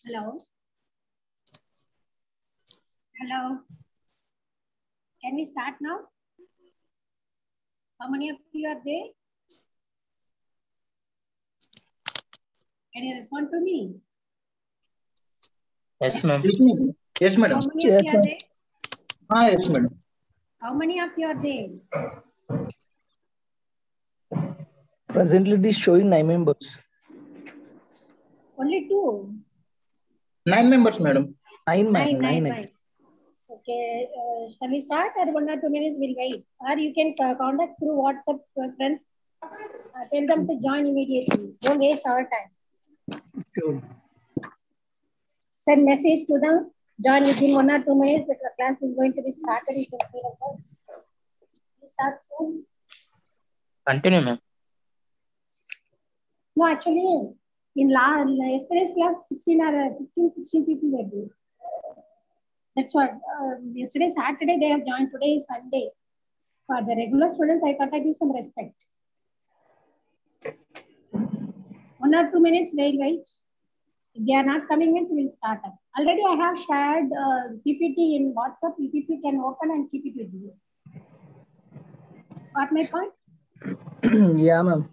Hello. Hello. Can we start now? How many of you are there? Can you respond to me? Yes, ma'am. Yes, madam. How many of you are there? Yes, madam. How many of you are there? Presently, it is showing 9 members. Only 2. 9 members, madam. Nine. Okay, shall we start or 1 or 2 minutes we'll wait? Or you can contact through WhatsApp friends. Tell them to join immediately. Don't waste our time. Sure. Send message to them. Join within 1 or 2 minutes. The class is going to be started. You can say like that. We start soon. Continue, ma'am. No, actually, in yesterday's class, 16 or 15, 16 people were there. That's what. Yesterday, Saturday, they have joined. Today is Sunday. For the regular students, I thought I give some respect. 1 or 2 minutes, they'll wait. If they are not coming in, we'll start up. Already, I have shared PPT in WhatsApp. PPT can open and keep it with you. Got my point? Yeah, ma'am.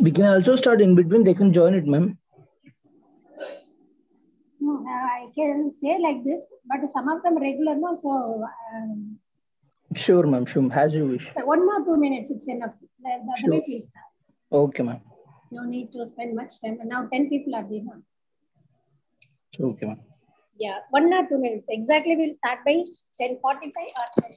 We can also start in between. They can join it, ma'am. I can say like this, but some of them regular, no. So. Sure, ma'am. Sure, as you wish. So 1 or 2 minutes, it's enough. Otherwise, we'll start. Okay, ma'am. No need to spend much time. And now 10 people are there. Huh? Okay, ma'am. Yeah, 1 or 2 minutes. Exactly, we'll start by 10:45 or 10:40.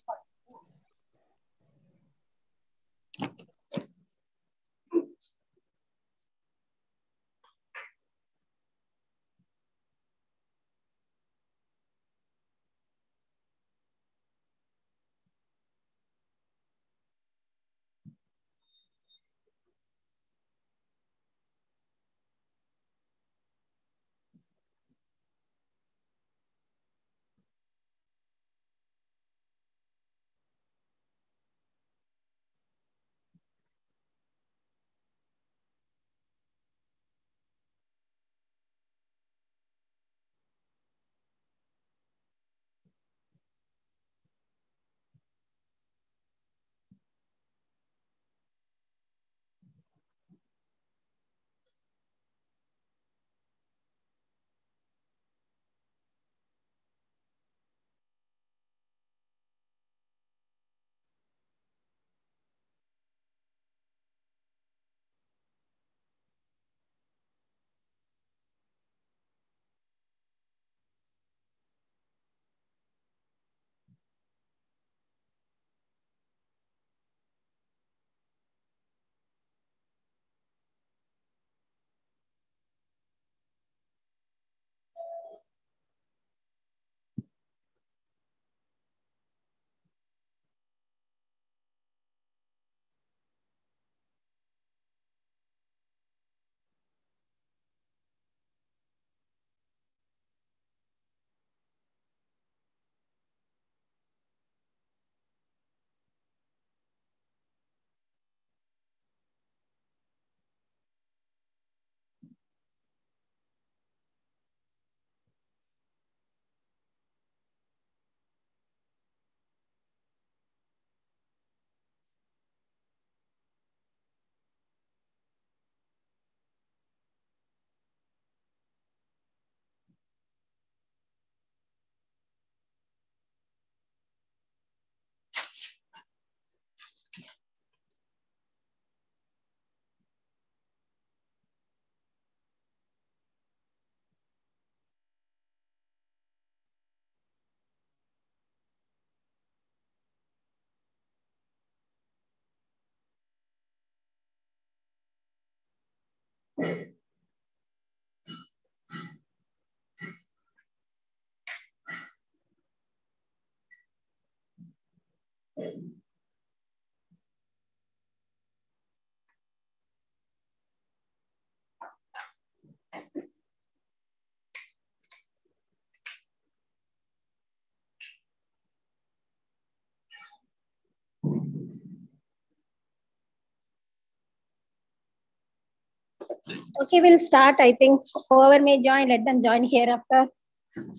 Okay, we'll start. I think whoever may join, let them join hereafter.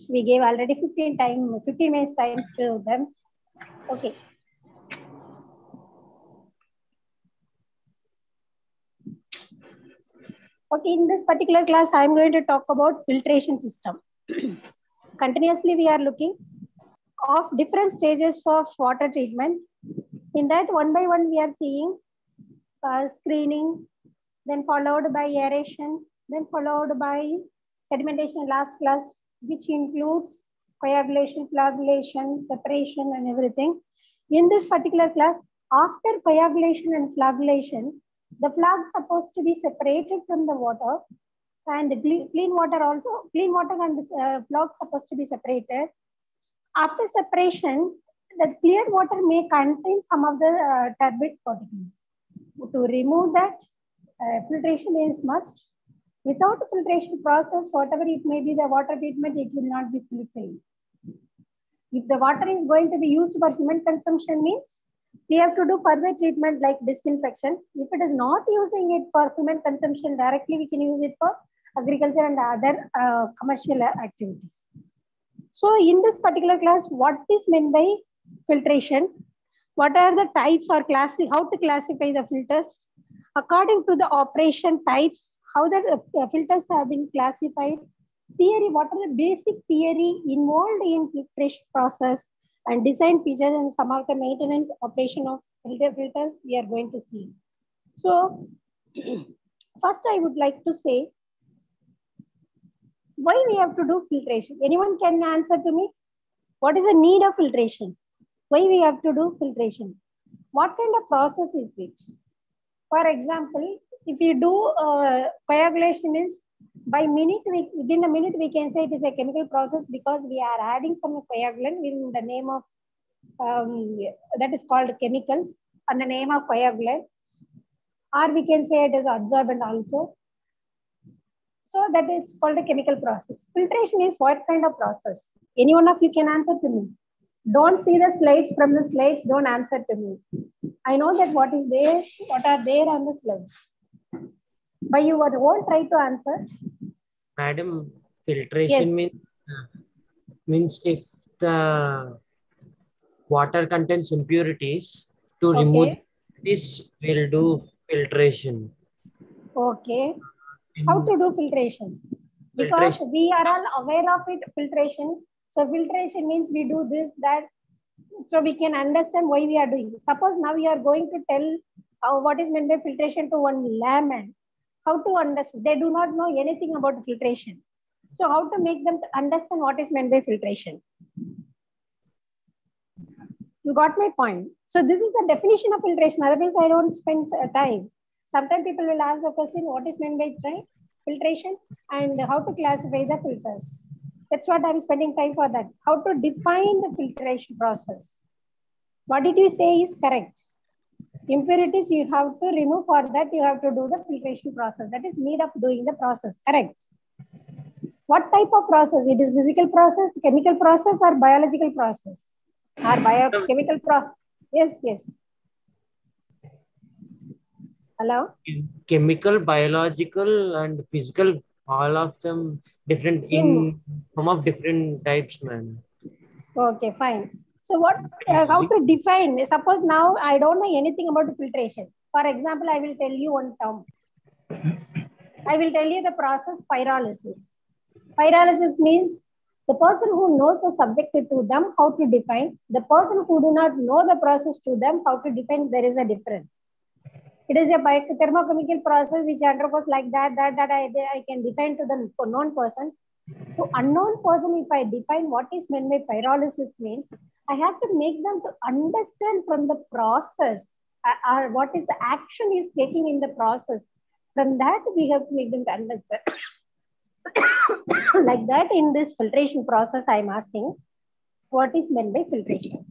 We gave already 15 minutes times to them. Okay. Okay, in this particular class, I'm going to talk about filtration system. Continuously, we are looking of different stages of water treatment. In that, one by one, we are seeing screening, then followed by aeration, then followed by sedimentation last class, which includes coagulation, flagellation, separation, and everything. In this particular class, after coagulation and flagellation, the flag is supposed to be separated from the water, and clean water and flag supposed to be separated. After separation, the clear water may contain some of the turbid particles. To remove that, filtration is must. Without filtration process, whatever it may be the water treatment, it will not be filtered. If the water is going to be used for human consumption means, we have to do further treatment like disinfection. If it is not using it for human consumption directly, we can use it for agriculture and other commercial activities. So in this particular class, what is meant by filtration? What are the types or how to classify the filters? According to the operation types, how the filters have been classified. Theory, what are the basic theory involved in filtration process and design features and some of the maintenance operation of filters we are going to see. So first I would like to say, why we have to do filtration? Anyone can answer to me? What is the need of filtration? Why we have to do filtration? What kind of process is it? For example, if you do coagulation means within a minute we can say it is a chemical process because we are adding some coagulant in the name of that is called chemicals and the name of coagulant, or we can say it is absorbent also. So that is called a chemical process. Filtration is what kind of process? Any one of you can answer to me. Don't see the slides. From the slides, don't answer to me. I know that what is there, what are there on the slides. By your own, try to answer. Madam, filtration Yes. means if the water contains impurities, to remove this, we'll do filtration. Okay. How to do filtration? Because we are all aware of it, filtration. So filtration means we do this, that. So we can understand why we are doing this. Suppose now we are going to tell what is meant by filtration to one layman. How to understand? They do not know anything about filtration. So how to make them understand what is meant by filtration? You got my point. So this is the definition of filtration. Otherwise, I don't spend time. Sometimes people will ask the question, what is meant by filtration and how to classify the filters. That's what I'm spending time for that. How to define the filtration process. What did you say is correct? Impurities you have to remove. For that, you have to do the filtration process. That is need of doing the process. Correct. What type of process? It is physical process, chemical process, or biological process? Or biochemical process? Yes, yes. Hello? Chemical, biological, and physical, all of them different in some of different types, man. Okay, fine. So how to define? Suppose now I don't know anything about filtration. For example, I will tell you one term. I will tell you the process pyrolysis. Pyrolysis means the person who knows the subject to them, how to define. The person who do not know the process to them, how to define. There is a difference. It is a thermochemical process which undergoes like that I can define to the known person. To unknown person, if I define what is meant by pyrolysis means, I have to make them to understand from the process or what is the action is taking in the process. From that, we have to make them to understand. Like that, in this filtration process, I am asking, what is meant by filtration?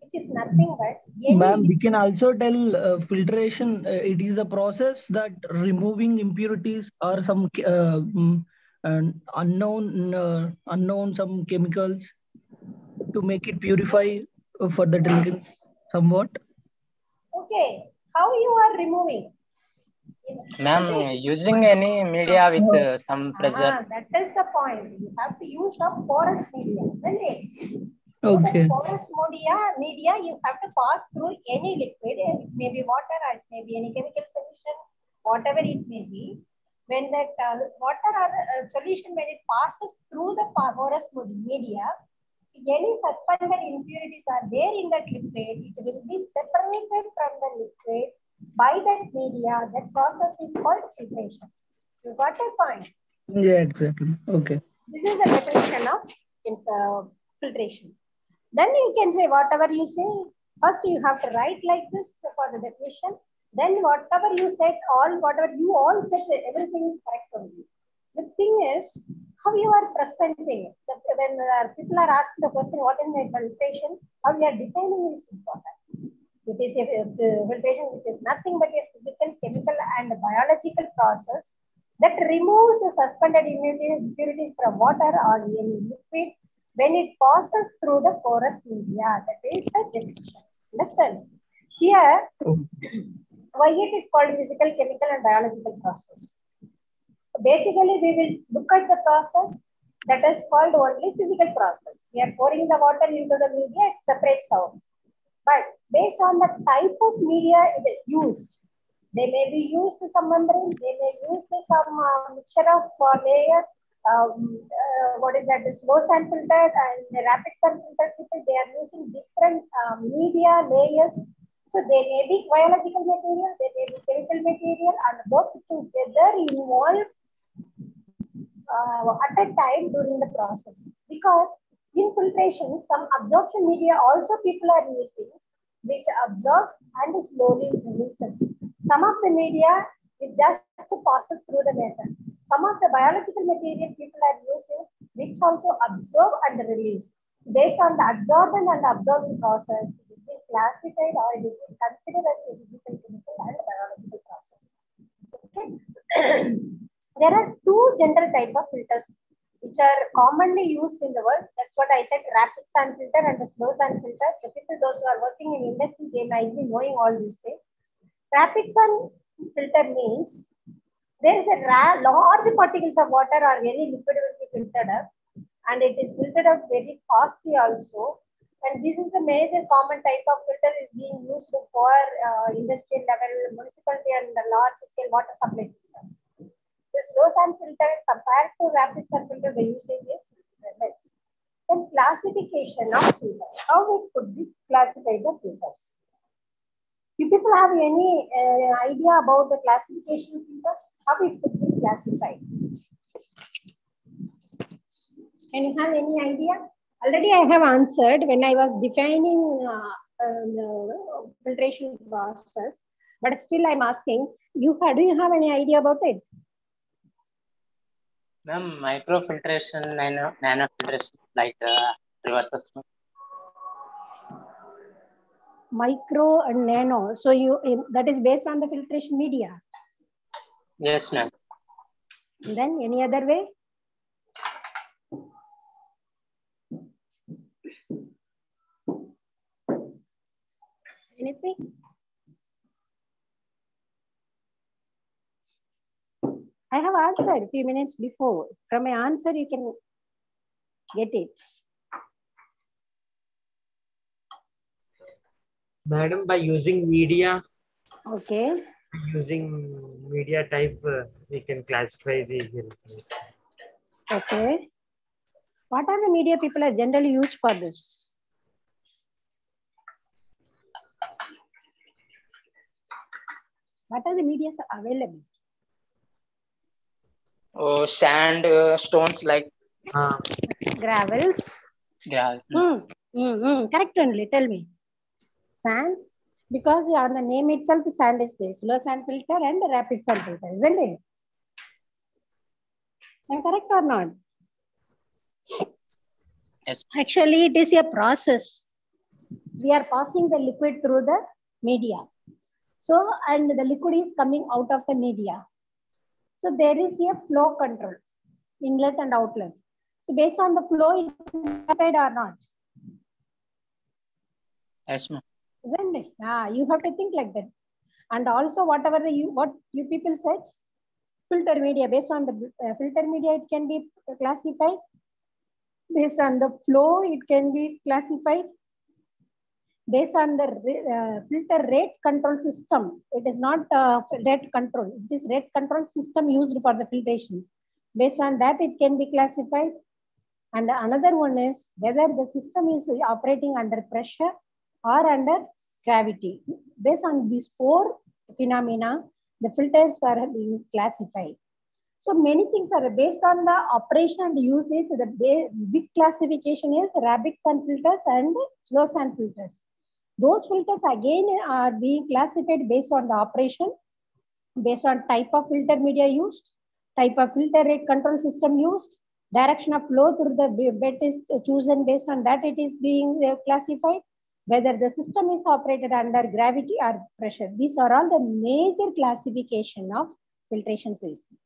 Which is nothing but... Ma'am, we can also tell filtration, it is a process that removing impurities or some unknown some chemicals to make it purify for the drinking somewhat. Okay, how you are removing? Ma'am, using any media with some pressure. That is the point. You have to use a porous media, isn't it? Okay. The porous media, you have to pass through any liquid, it may be water, or it may be any chemical solution, whatever it may be. When that water or solution, when it passes through the porous media, any suspended impurities are there in that liquid, it will be separated from the liquid by that media. That process is called filtration. You got a point? Yeah, exactly. Okay. This is the definition of filtration. Then you can say whatever you say. First, you have to write like this for the definition. Then whatever you said, whatever you all said, everything is correct only. The thing is how you are presenting it. When people are asking the question, what is my filtration? How you are defining is important. It is a filtration which is nothing but a physical, chemical, and biological process that removes the suspended impurities from water or any liquid when it passes through the porous media. That is the definition. Understand? Here, why it is called physical, chemical, and biological process. Basically, we will look at the process that is called only physical process. We are pouring the water into the media, it separates out. But based on the type of media it is used, they may be used some membrane, they may use some mixture of layer. What is that? The slow sand filter and the rapid sand filter people, they are using different media layers. So they may be biological material, they may be chemical material, and both together involve at a time during the process. Because in filtration, some absorption media also people are using, which absorbs and slowly releases. Some of the media it just passes through the matter. Some of the biological material people are using, which also absorb and release. Based on the absorbent and absorbing process, it is being classified or it is being considered as a physical, chemical, and biological process. Okay. There are two general type of filters which are commonly used in the world. That's what I said, rapid sand filter and the slow sand filter. The people, those who are working in industry, they might be knowing all these things. Rapid sand filter means there is a large particles of water or any liquid will be filtered up, and it is filtered out very fastly also. And this is the major common type of filter is being used for industrial level, municipality, and the large scale water supply systems. The slow sand filter compared to rapid sand filter, the usage is less. Then classification of filters. How it could be classified the filters? Do people have any idea about the classification of filters? How it could be classified? Can you have any idea? Already I have answered when I was defining the filtration process, but still I'm asking, do you have any idea about it? Ma'am, microfiltration, nanofiltration, like reverse osmosis. Micro and nano. So that is based on the filtration media. Yes, ma'am. Then any other way? Anything? I have answered a few minutes before. From my answer, you can get it. Madam, by using media, Okay. using media type, we can classify the filters. Okay. What are the media people are generally used for this? What are the media available? Oh, sand, stones like Gravels. gravel. Correct only. Tell me. Sands, because on the name itself, sand is there. Slow sand filter and rapid sand filter, isn't it? Am I correct or not? Yes. Actually, it is a process. We are passing the liquid through the media. So, and the liquid is coming out of the media. So, there is a flow control, inlet and outlet. So, based on the flow, it is classified or not? Yes, ma'am. Isn't it? You have to think like that. And also whatever what you people said, filter media, based on the filter media, it can be classified. Based on the flow, it can be classified. Based on the filter rate control system, it is not rate control, it is rate control system used for the filtration. Based on that, it can be classified. And another one is whether the system is operating under pressure or under gravity. Based on these four phenomena, the filters are being classified. So many things are based on the operation and usage. The big classification is rapid sand filters and slow sand filters. Those filters again are being classified based on the operation, based on type of filter media used, type of filter rate control system used, direction of flow through the bed is chosen. Based on that, it is being classified. Whether the system is operated under gravity or pressure. These are all the major classification of filtration system.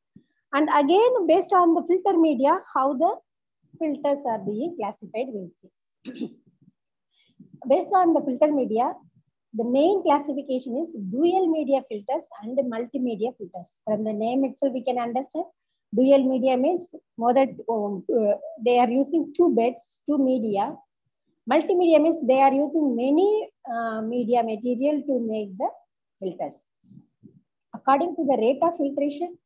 And again, based on the filter media, how the filters are being classified, we'll see. Based on the filter media, the main classification is dual media filters and multimedia filters. From the name itself, we can understand. Dual media means more than they are using two beds, two media. Multimedia means they are using many media material to make the filters. According to the rate of filtration,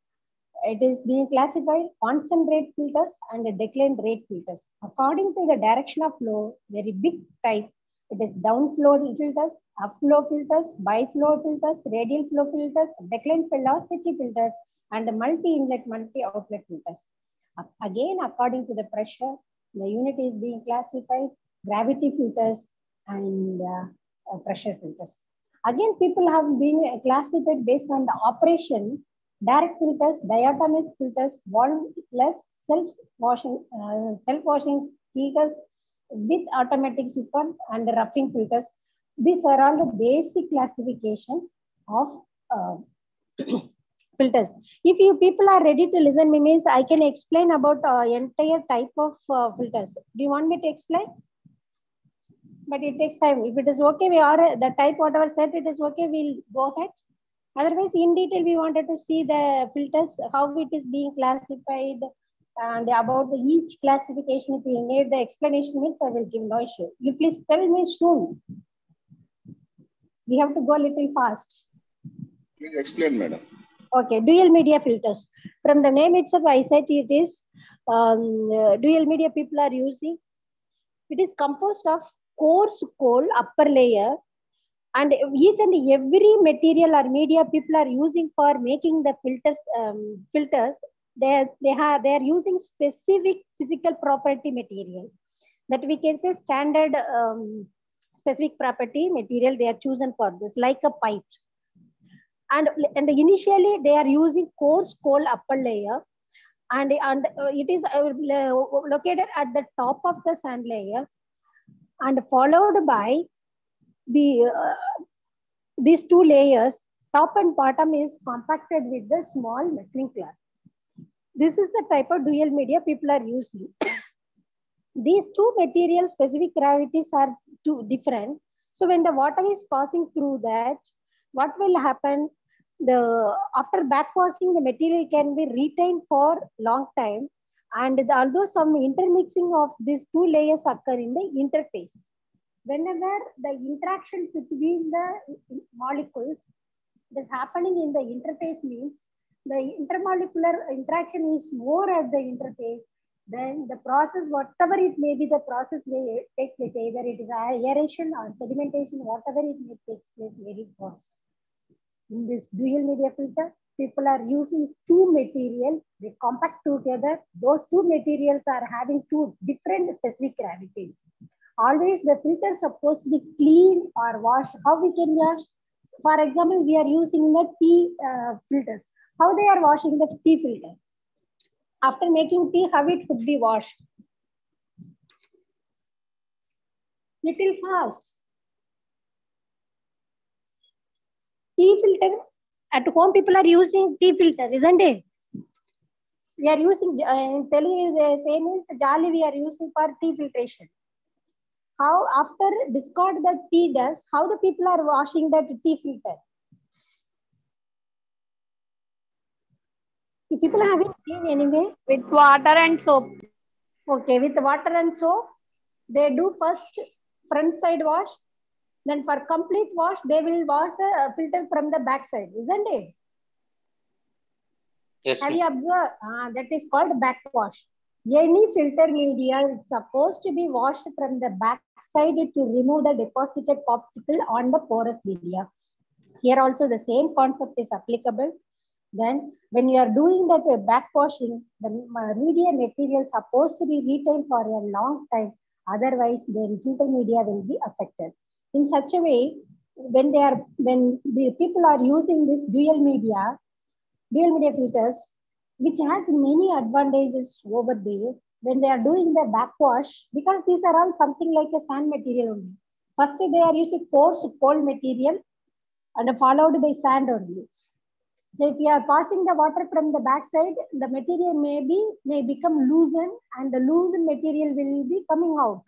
it is being classified constant rate filters and decline rate filters. According to the direction of flow, very big type, it is downflow filters, upflow filters, biflow filters, radial flow filters, decline velocity filters, and multi-inlet, multi-outlet filters. Again, according to the pressure, the unit is being classified gravity filters and pressure filters. Again, people have been classified based on the operation. Direct filters, diatomic filters, valveless, self-washing filters with automatic siphon and roughing filters. These are all the basic classification of filters. If you people are ready to listen, means I can explain about entire type of filters. Do you want me to explain? But it takes time. If it is okay, we are the type whatever said it is okay, we'll go ahead. Otherwise, in detail, we wanted to see the filters, how it is being classified, and about each classification. If you need the explanation, means I will give no issue. You please tell me soon. We have to go a little fast. Please explain, madam. Okay, dual media filters. From the name itself, I said it is dual media people are using. It is composed of coarse coal upper layer. And each and every material or media people are using for making the filters, they are using specific physical property material that we can say standard specific property material they are chosen for this, like a pipe. And initially they are using coarse coal upper layer, and it is located at the top of the sand layer, and followed by these two layers, top and bottom, is compacted with the small meshing cloth. This is the type of dual media people are using. These two material specific gravities are too different. So when the water is passing through that, what will happen? After backwashing, the material can be retained for long time, and although some intermixing of these two layers occur in the interface. Whenever the interaction between the molecules is happening in the interface, means the intermolecular interaction is more at the interface, then the process, whatever it may be, the process will take place, either it is aeration or sedimentation, whatever it may take place very fast. In this dual media filter, people are using two material, they compact together. Those two materials are having two different specific gravities. Always the filter is supposed to be clean or washed. How we can wash? For example, we are using the tea filters. How they are washing the tea filter? After making tea, how it could be washed? Little fast. Tea filter. At home, people are using tea filter, isn't it? We are using, in Telugu, the same is jali we are using for tea filtration. How after discard the tea dust, how the people are washing that tea filter? You people haven't seen anyway. With water and soap. Okay, with water and soap, they do first front side wash. Then for complete wash, they will wash the filter from the back side, isn't it? Yes, Have ma'am. you observed? That is called backwash. Any filter media is supposed to be washed from the back side to remove the deposited particle on the porous media. Here also the same concept is applicable. Then when you are doing that backwashing, the media material is supposed to be retained for a long time. Otherwise, the filter media will be affected. In such a way, when the people are using this dual media filters, which has many advantages over there when they are doing the backwash, because these are all something like a sand material only. First, they are using coarse cold material and followed by sand only. So if you are passing the water from the backside, the material may become loosened and the loosened material will be coming out.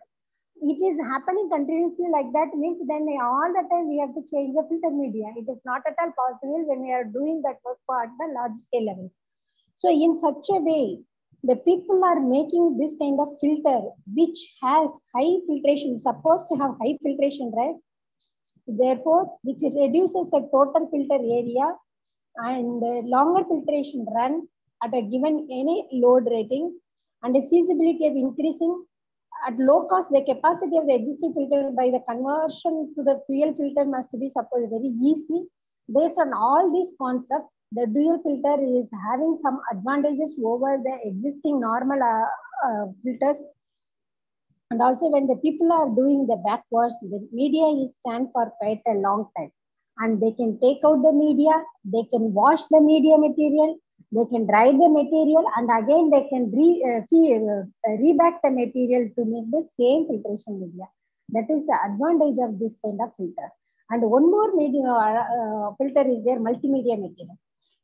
It is happening continuously like that means then all the time we have to change the filter media. It is not at all possible when we are doing that work for at the large scale level. So in such a way, the people are making this kind of filter which has high filtration, supposed to have high filtration, right? Therefore, which reduces the total filter area and longer filtration run at a given any load rating and the feasibility of increasing at low cost the capacity of the existing filter by the conversion to the fuel filter must be supposed very easy. Based on all these concepts, the dual filter is having some advantages over the existing normal filters. And also when the people are doing the backwash, the media is stand for quite a long time. And they can take out the media, they can wash the media material, they can dry the material, and again they can reback the material to make the same filtration media. That is the advantage of this kind of filter. And one more media filter is there, multimedia material.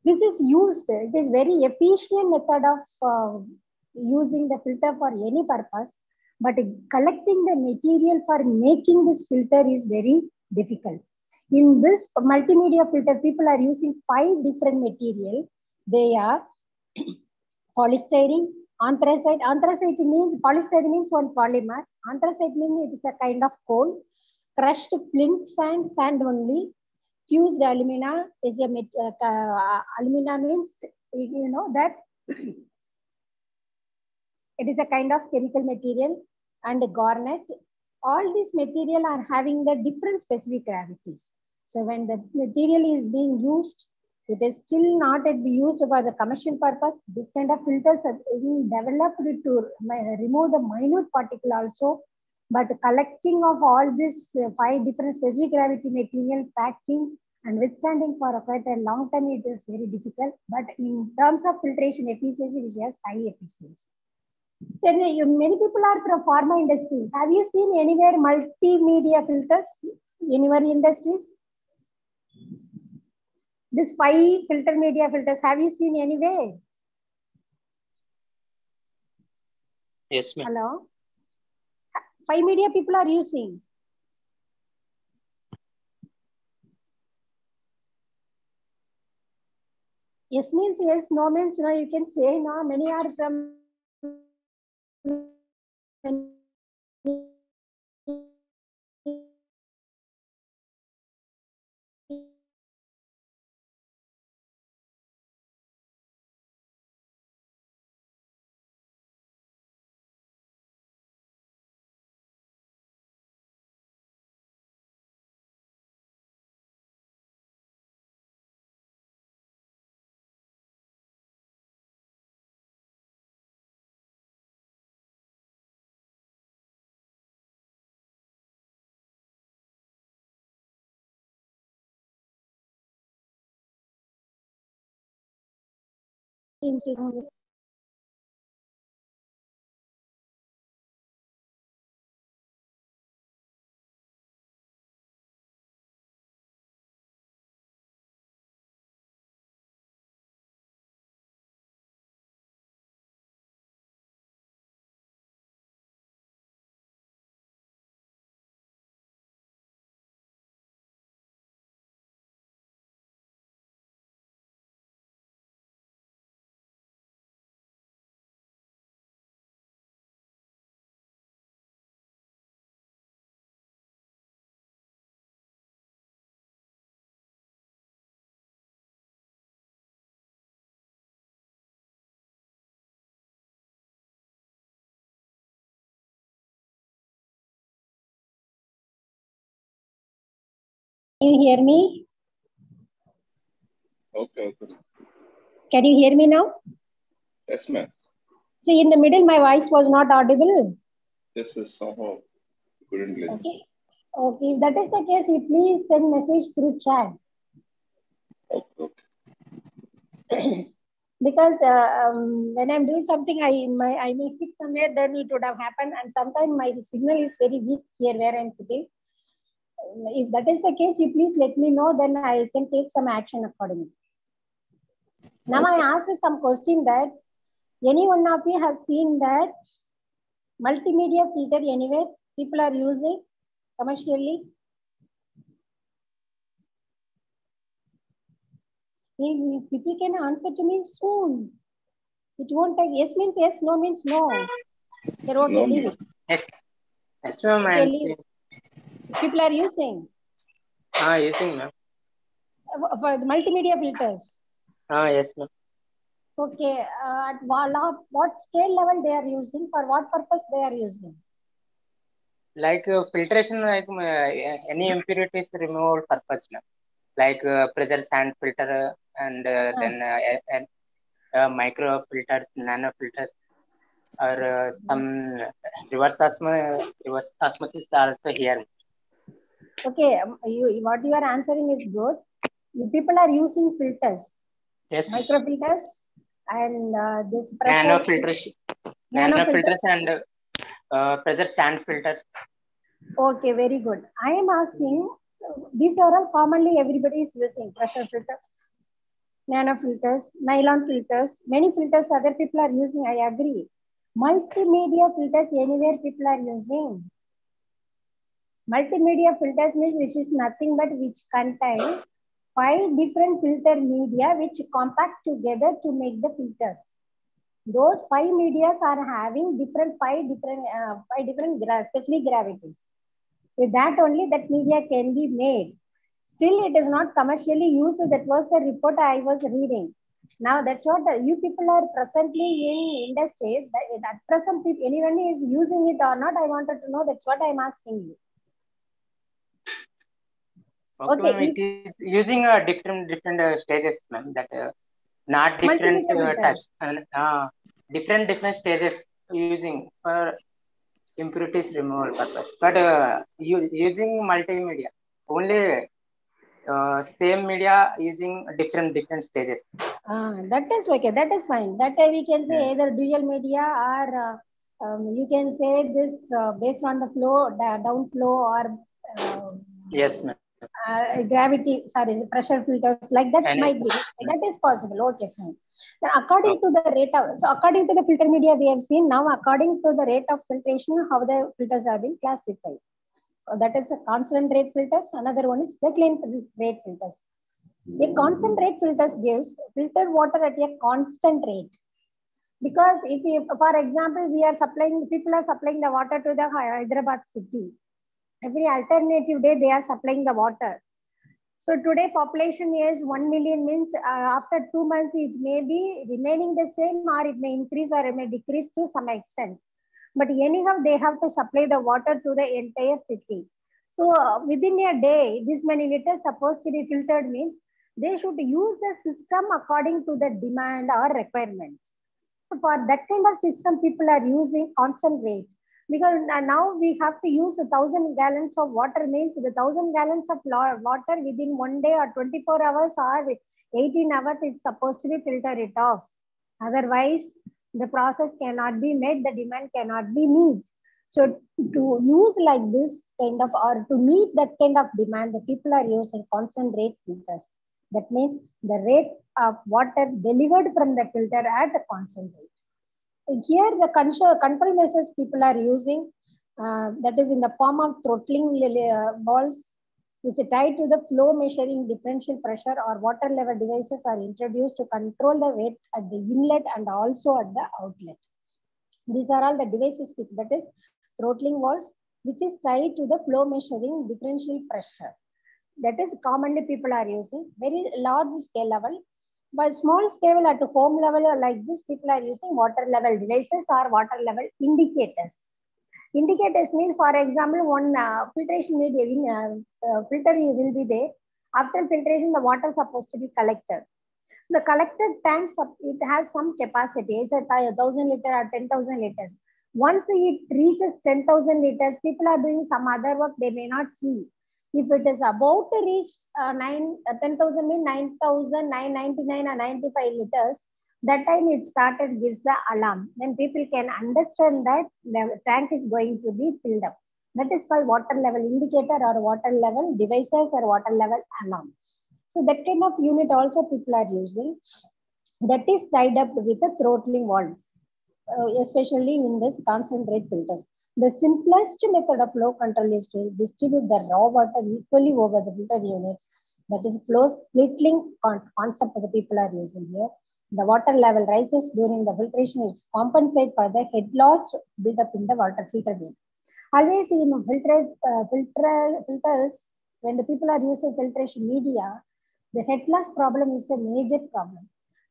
This is used, it is very efficient method of using the filter for any purpose, but collecting the material for making this filter is very difficult. In this multimedia filter, people are using 5 different material. They are polystyrene, anthracite. Anthracite means, polystyrene means one polymer. Anthracite means it is a kind of coal. Crushed flint sand only. Fused alumina is a alumina means, you know that it is a kind of chemical material, and garnet. All these material are having the different specific gravities. So when the material is being used, it is still not yet be used for the commercial purpose. This kind of filters are being developed to remove the minute particle also. But collecting of all these 5 different specific gravity material, packing and withstanding for quite a long time, it is very difficult. But in terms of filtration efficiency, which has high efficiency. So, many people are from pharma industry. Have you seen anywhere multimedia filters in your industries? This 5 filter media filters, have you seen anywhere? Yes, ma'am. Hello? 5 media people are using. Yes means yes, no means no. You can say no. Many are from Can you hear me? Okay. Can you hear me now? Yes, ma'am. See, in the middle, my voice was not audible. This is somehow couldn't listen. Okay. Okay. If that is the case, you please send message through chat. Okay. Because when I'm doing something, I may hit somewhere, then it would have happened. And sometimes my signal is very weak here where I'm sitting. If that is the case, you please let me know, then I can take some action accordingly. Now I ask you some question that any one of you have seen that multimedia filter anywhere people are using commercially? People can answer to me soon. It won't take yes means yes, no means no. They're okay, No, leave ma'am. it. Yes, ma'am. Okay, I'm leave it. People are using using, ma'am. for the multimedia filters. Yes, ma'am. Okay, at what scale level they are using, for what purpose they are using? Like filtration, like any impurities removal purpose, ma'am. Like pressure sand filter and then micro filters, nano filters, or some reverse osmosis are also here. Okay, what you are answering is good. You people are using filters, Yes, ma'am. micro filters, and this pressure Nano filters, nano filters. and pressure sand filters. Okay, very good. I am asking, these are all commonly everybody is using pressure filter, nano filters, nylon filters, many filters other people are using, I agree. Multimedia filters anywhere people are using. Multimedia filters means which is nothing but which contain 5 different filter media which compact together to make the filters. Those 5 medias are having five different specific gravities. With that only that media can be made. Still, it is not commercially used. That was the report I was reading. Now, that's what you people are presently in industries. At present, if anyone is using it or not, I wanted to know. That's what I'm asking you. Okay, ma'am, it is using different stages, ma'am. That not different types and different stages using for impurities removal purpose. But using multimedia only same media using different stages. That is okay. That is fine. That we can say either dual media or you can say this based on the flow, downflow or yes, ma'am. Pressure filters like that might be. That is possible. Okay, fine. Then according to the rate of, so according to the filter media we have seen, now according to the rate of filtration, how the filters have been classified. That is a constant rate filters. Another one is decline rate filters. A constant rate filters gives filtered water at a constant rate. Because if you, for example, people are supplying the water to the Hyderabad city. Every alternative day they are supplying the water. So today population is 1 million means after 2 months it may be remaining the same or it may increase or it may decrease to some extent. But anyhow they have to supply the water to the entire city. So within a day this many liters supposed to be filtered means they should use the system according to the demand or requirement. For that kind of system people are using constant rate. Because now we have to use 1,000 gallons of water means the 1,000 gallons of water within 1 day or 24 hours or 18 hours it's supposed to be filtered it off. Otherwise, the process cannot be made, the demand cannot be met. So to use like this kind of or to meet that kind of demand, the people are using constant rate filters. That means the rate of water delivered from the filter at a constant rate. Here the control measures people are using that is in the form of throttling balls which are tied to the flow measuring differential pressure or water level devices are introduced to control the rate at the inlet and also at the outlet. These are all the devices that is throttling valves which is tied to the flow measuring differential pressure. That is commonly people are using very large scale level. By small scale at home level like this, people are using water level devices or water level indicators. Indicators means, for example, one filtration media filter will be there. After filtration, the water is supposed to be collected. The collected tanks, it has some capacity, it's 1,000 liters or 10,000 liters. Once it reaches 10,000 liters, people are doing some other work, they may not see. If it is about to reach 10,000 means 9,999 or 95 liters, that time it started gives the alarm. Then people can understand that the tank is going to be filled up. That is called water level indicator or water level devices or water level alarm. So that kind of unit also people are using. That is tied up with the throttling valves, especially in this concentrate filters. The simplest method of flow control is to distribute the raw water equally over the filter units. That is flow splitting concept the people are using here. The water level rises during the filtration. It's compensate for the head loss built up in the water filter bed. Always in filters, when the people are using filtration media, the head loss problem is the major problem.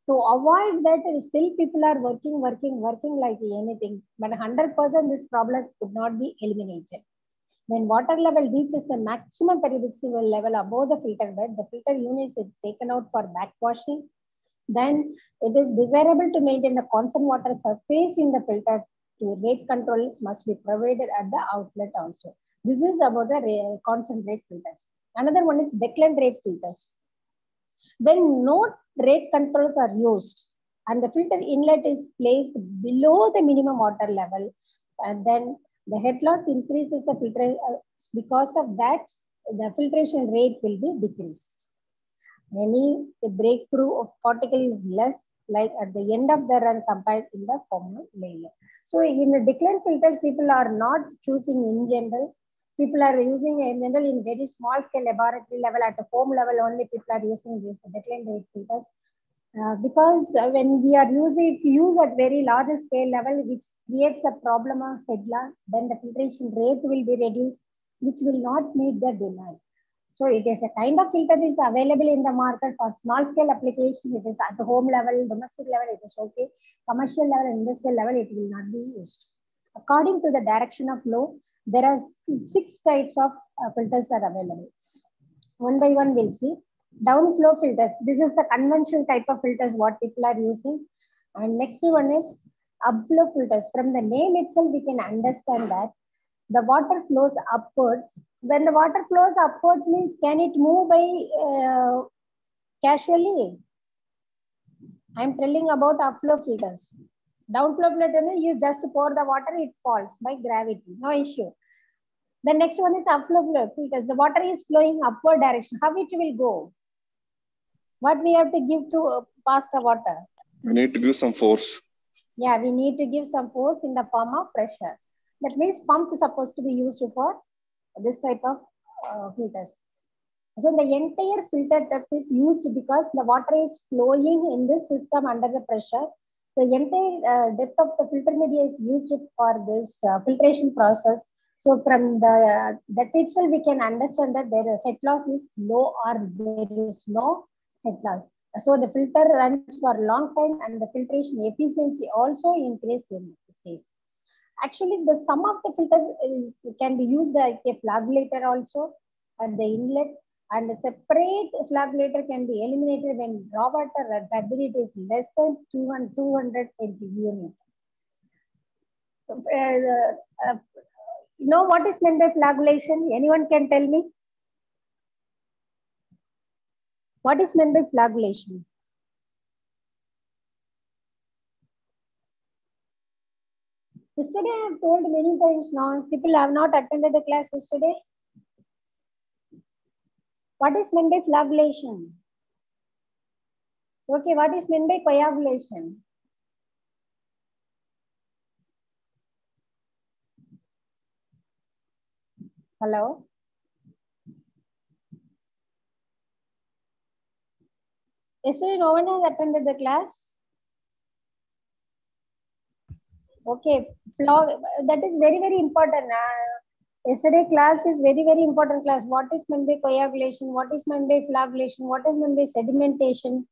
To avoid that, still people are working like anything. But 100% this problem could not be eliminated. When water level reaches the maximum permissible level above the filter bed, the filter unit is taken out for backwashing. Then it is desirable to maintain the constant water surface in the filter. To rate controls must be provided at the outlet also. This is about the concentrate filters. Another one is decline rate filters. When no rate controls are used and the filter inlet is placed below the minimum water level, and then the head loss increases the filter. Because of that, the filtration rate will be decreased. Any breakthrough of particle is less, like at the end of the run compared in the former layer. So in the decline filters, people are not choosing in general. People are using in general in very small scale laboratory level, at a home level only people are using this decline rate filters. Because when we are using, if you use at very large scale level, which creates a problem of head loss, then the filtration rate will be reduced, which will not meet the demand. So it is a kind of filter is available in the market for small scale application. It is at the home level, domestic level, it is okay. Commercial level, industrial level, it will not be used. According to the direction of flow, there are 6 types of filters are available. One by one we'll see. Downflow filters. This is the conventional type of filters what people are using. And next one is upflow filters. From the name itself, we can understand that the water flows upwards. When the water flows upwards means, can it move by casually? I'm telling about upflow filters. Downflow filter means you just pour the water, it falls by gravity, no issue. The next one is upflow filters. The water is flowing upward direction. How it will go? What we have to give to pass the water? We need to give some force. Yeah, we need to give some force in the form of pressure. That means pump is supposed to be used for this type of filters. So the entire filter depth is used because the water is flowing in this system under the pressure. The entire depth of the filter media is used for this filtration process. So from that itself, we can understand that their head loss is low or there is no head loss. So the filter runs for a long time and the filtration efficiency also increases in this case. Actually, the sum of the filters can be used like a flagellator also at the inlet, and a separate flagellator can be eliminated when raw water turbidity is less than 200 units. You know what is meant by flagellation? Anyone can tell me? What is meant by flagellation? Yesterday I have told many times now, people have not attended the class yesterday. What is meant by flagellation? Okay, what is meant by coagulation? Hello? Yesterday no one has attended the class? Okay, that is very, very important. Yesterday class is very, very important class. What is meant by coagulation? What is meant by flagellation? What is meant by sedimentation?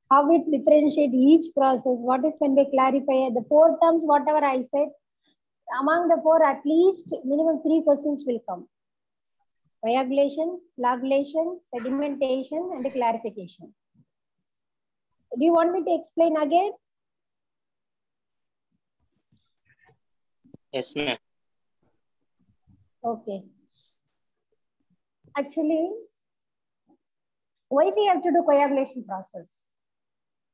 How it differentiate each process? What is meant by clarifier? The 4 terms, whatever I said, Among the four, at least minimum 3 questions will come. Coagulation, flagellation, sedimentation, and clarification. Do you want me to explain again? Yes, ma'am. Okay. Actually, why we have to do coagulation process?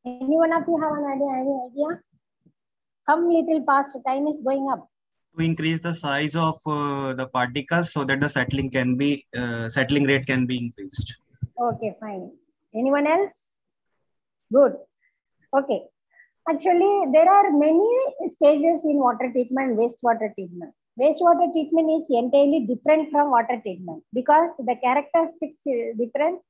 Any one of you have an idea? Any idea? Come little fast. Time is going up. To increase the size of the particles so that the settling rate can be increased. Okay, fine. Anyone else? Good. Okay. Actually, there are many stages in water treatment, wastewater treatment. Wastewater treatment is entirely different from water treatment because the characteristics is different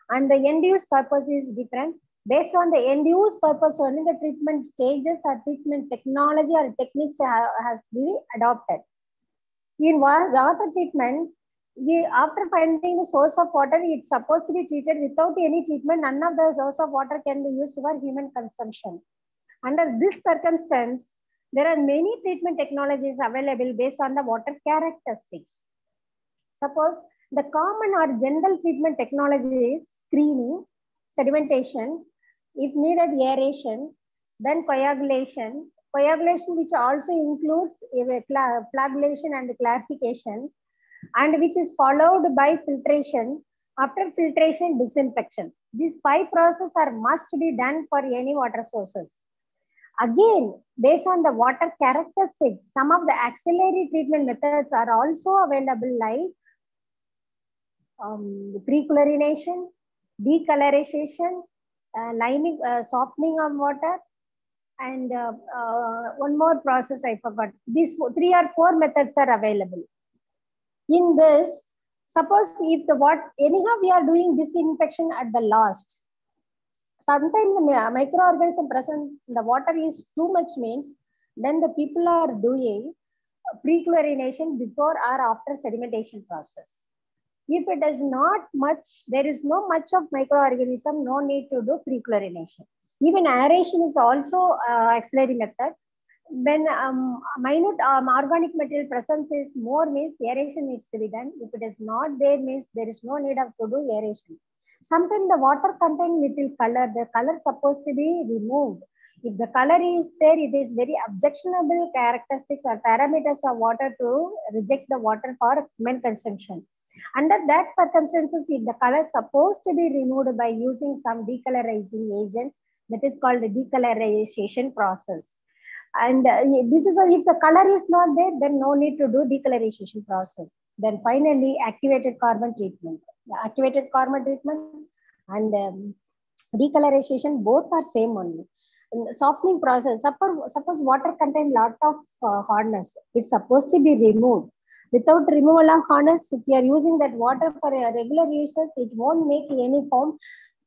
and the end use purpose is different. Based on the end use purpose, only the treatment stages or treatment technology or techniques has to be adopted. In water treatment, after finding the source of water, it's supposed to be treated. Without any treatment, none of the source of water can be used for human consumption. Under this circumstance, there are many treatment technologies available based on the water characteristics. Suppose the common or general treatment technology is screening, sedimentation, if needed aeration, then coagulation. Coagulation which also includes flagellation and clarification, and which is followed by filtration. After filtration, disinfection. These 5 processes are must be done for any water sources. Again, based on the water characteristics, some of the auxiliary treatment methods are also available like pre-chlorination, decolorization, liming, softening of water, and one more process I forgot. These 3 or 4 methods are available. In this, suppose if the anyhow we are doing disinfection at the last. Sometimes the microorganism present in the water is too much means, then the people are doing pre-chlorination before or after sedimentation process. If it is not much, there is no much of microorganism, no need to do pre-chlorination. Even aeration is also auxiliary method. When minute organic material presence is more means aeration needs to be done. If it is not there means there is no need of to do aeration. Sometimes the water contains little color. The color supposed to be removed. If the color is there, it is very objectionable characteristics or parameters of water to reject the water for human consumption. Under that circumstances, if the color is supposed to be removed by using some decolorizing agent, that is called the decolorization process. And this is if the color is not there, then no need to do decolorization process. Then finally, activated carbon treatment. The activated carbon treatment and decolorization both are same only. In the softening process, suppose water contains lot of hardness, it's supposed to be removed. Without removal of hardness, if you are using that water for regular uses, it won't make any foam.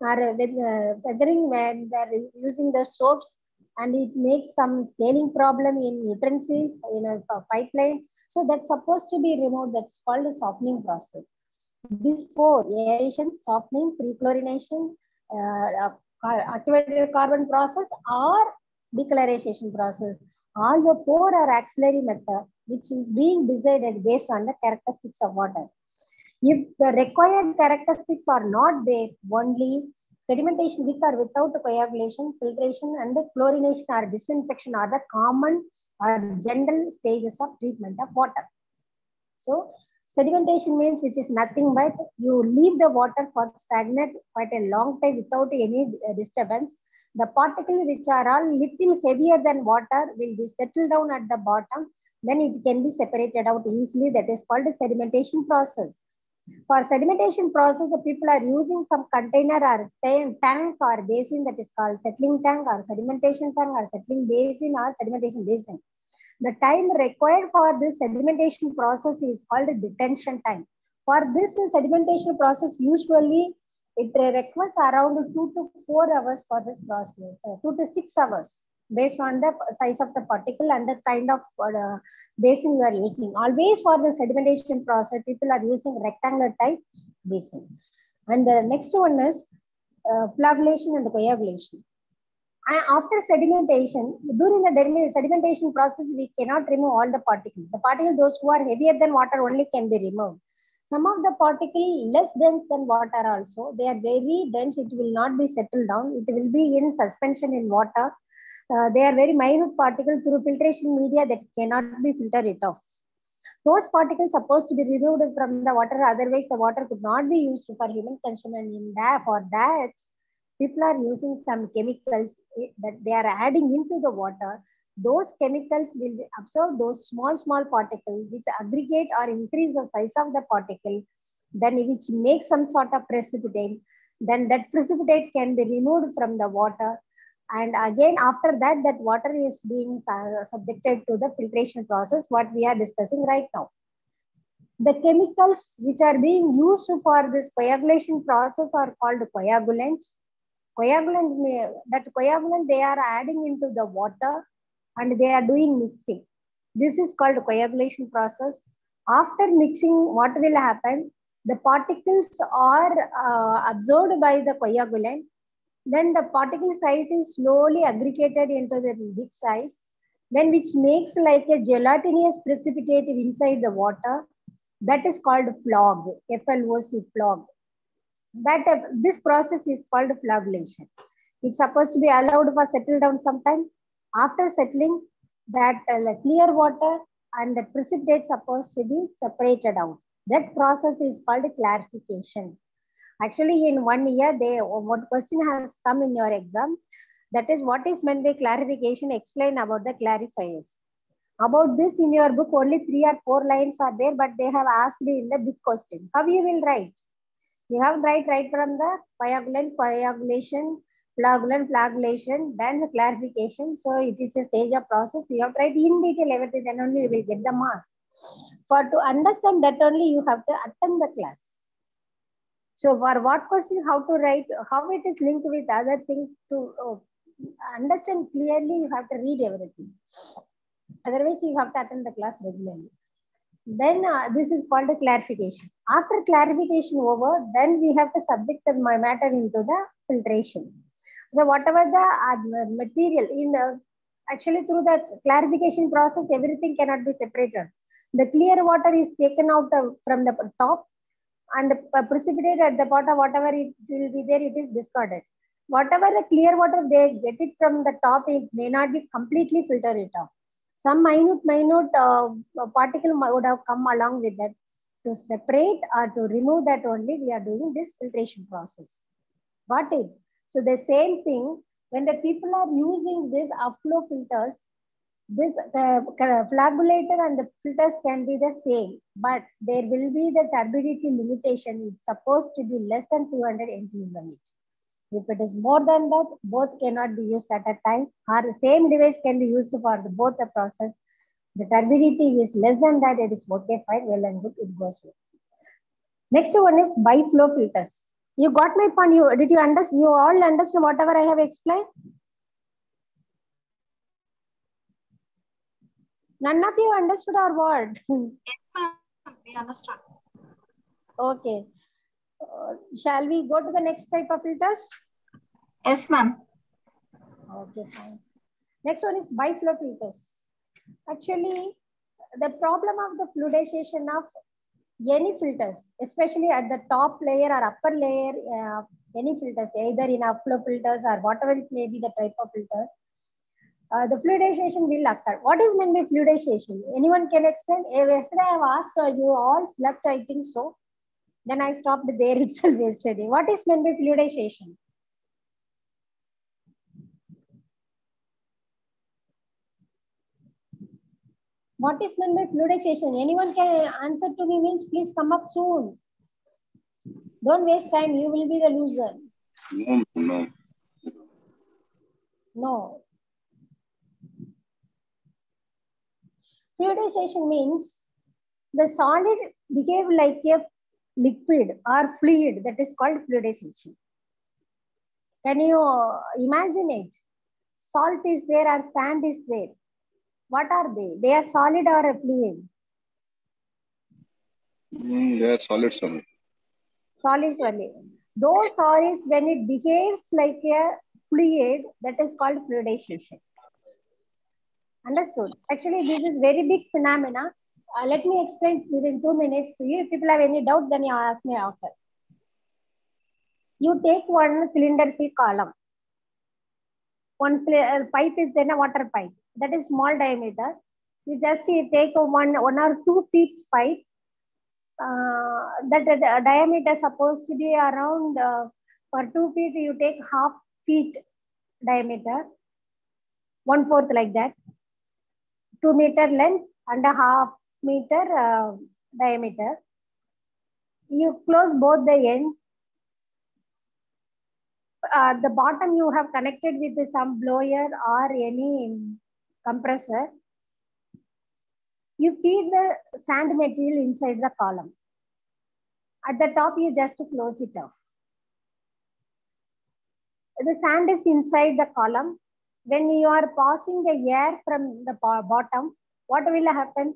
Or weathering when they are using the soaps, and it makes some scaling problem in utensils in a pipeline. So that's supposed to be removed. That's called a softening process. These 4: aeration, softening, pre-chlorination, activated carbon process, or decolorization process. All the 4 are auxiliary method, which is being decided based on the characteristics of water. If the required characteristics are not there, only sedimentation with or without coagulation, filtration, and chlorination or disinfection are the common or general stages of treatment of water. So, sedimentation means which is nothing but you leave the water for stagnant quite a long time without any disturbance. The particles which are all little heavier than water will be settled down at the bottom. Then it can be separated out easily. That is called the sedimentation process. For sedimentation process, the people are using some container or tank or basin that is called settling tank or sedimentation tank or settling basin or sedimentation basin. The time required for this sedimentation process is called detention time. For this sedimentation process, usually it requires around 2 to 4 hours for this process, 2 to 6 hours based on the size of the particle and the kind of basin you are using. Always for the sedimentation process, people are using rectangular type basin. And the next one is flagellation and coagulation. After sedimentation, during the sedimentation process, we cannot remove all the particles. The particles, those who are heavier than water only can be removed. Some of the particles less dense than water also, they are very dense, it will not be settled down. It will be in suspension in water. They are very minute particles through filtration media that cannot be filtered it off. Those particles supposed to be removed from the water, otherwise the water could not be used for human consumption. For that, people are using some chemicals that they are adding into the water. Those chemicals will absorb those small particles which aggregate or increase the size of the particle, then which makes some sort of precipitate. Then that precipitate can be removed from the water. And again, after that, that water is being subjected to the filtration process, what we are discussing right now. The chemicals which are being used for this coagulation process are called coagulants. That coagulant they are adding into the water and they are doing mixing. This is called coagulation process. After mixing, what will happen? The particles are absorbed by the coagulant. Then the particle size is slowly aggregated into the big size, then which makes like a gelatinous precipitate inside the water. That is called flog, FLOC, flog. This process is called flagellation. It's supposed to be allowed for settle down sometime. After settling, that clear water and the precipitate supposed to be separated out. That process is called clarification. Actually, in 1 year, what question has come in your exam? That is, what is meant by clarification? Explain about the clarifiers. About this in your book, only 3 or 4 lines are there, but they have asked in the big question. How you will write? You have to write right from the coagulant, coagulation, flagellant, flagellation, then the clarification. So it is a stage of process. You have to write in detail everything, then only you will get the mark. To understand that only you have to attend the class. So for what question, how to write, how it is linked with other things, to understand clearly, you have to read everything. Otherwise, you have to attend the class regularly. Then this is called a clarification. After clarification over, then we have to subject the matter into the filtration. So whatever the material in the, actually through the clarification process, everything cannot be separated. The clear water is taken out from the top, and the precipitate at the bottom, whatever it will be there, it is discarded. Whatever the clear water they get it from the top, it may not be completely filtered it off. Some minute particle would have come along with that. To separate or to remove that only, we are doing this filtration process. Got it? So the same thing, when the people are using this upflow filters, this flagulator and the filters can be the same, but there will be the turbidity limitation. It's supposed to be less than 200 NTU unit. If it is more than that, both cannot be used at a time, or the same device can be used for both the process. The turbidity is less than that, it is okay, fine, well and good, it goes well. Next one is biflow filters. You got my point? Did you understand? You all understand whatever I have explained? None of you understood our word. We understood. Okay. Shall we go to the next type of filters? Yes, ma'am. Okay, fine. Next one is biflow filters. Actually, the problem of the fluidization of any filters, especially at the top layer or upper layer, any filters, either in upflow filters or whatever it may be the type of filter, the fluidization will occur. What is meant by fluidization? Anyone can explain? Yesterday I have asked, you all slept, I think so. Then I stopped there itself yesterday. What is meant by fluidization? What is meant by fluidization? Anyone can answer to me, means please come up soon. Don't waste time, you will be the loser. No. Fluidization means the solid behave like a liquid or fluid, that is called fluidization. Can you imagine it? Salt is there or sand is there. What are they? They are solid or a fluid? They are solids only. Solids only. Those solids, when it behaves like a fluid, that is called fluidization. Understood? Actually, this is very big phenomena. Let me explain within 2 minutes to you. If people have any doubt, then you ask me after. You take one cylindrical column. One pipe is then a water pipe. That is small diameter. You just take one or 2 feet pipe. That diameter supposed to be around for 2 feet. You take half feet diameter, 1/4 like that. 2 meter length and a half meter diameter. You close both the ends. The bottom you have connected with some blower or any compressor. You feed the sand material inside the column. At the top, you just close it off. The sand is inside the column. When you are passing the air from the bottom, what will happen?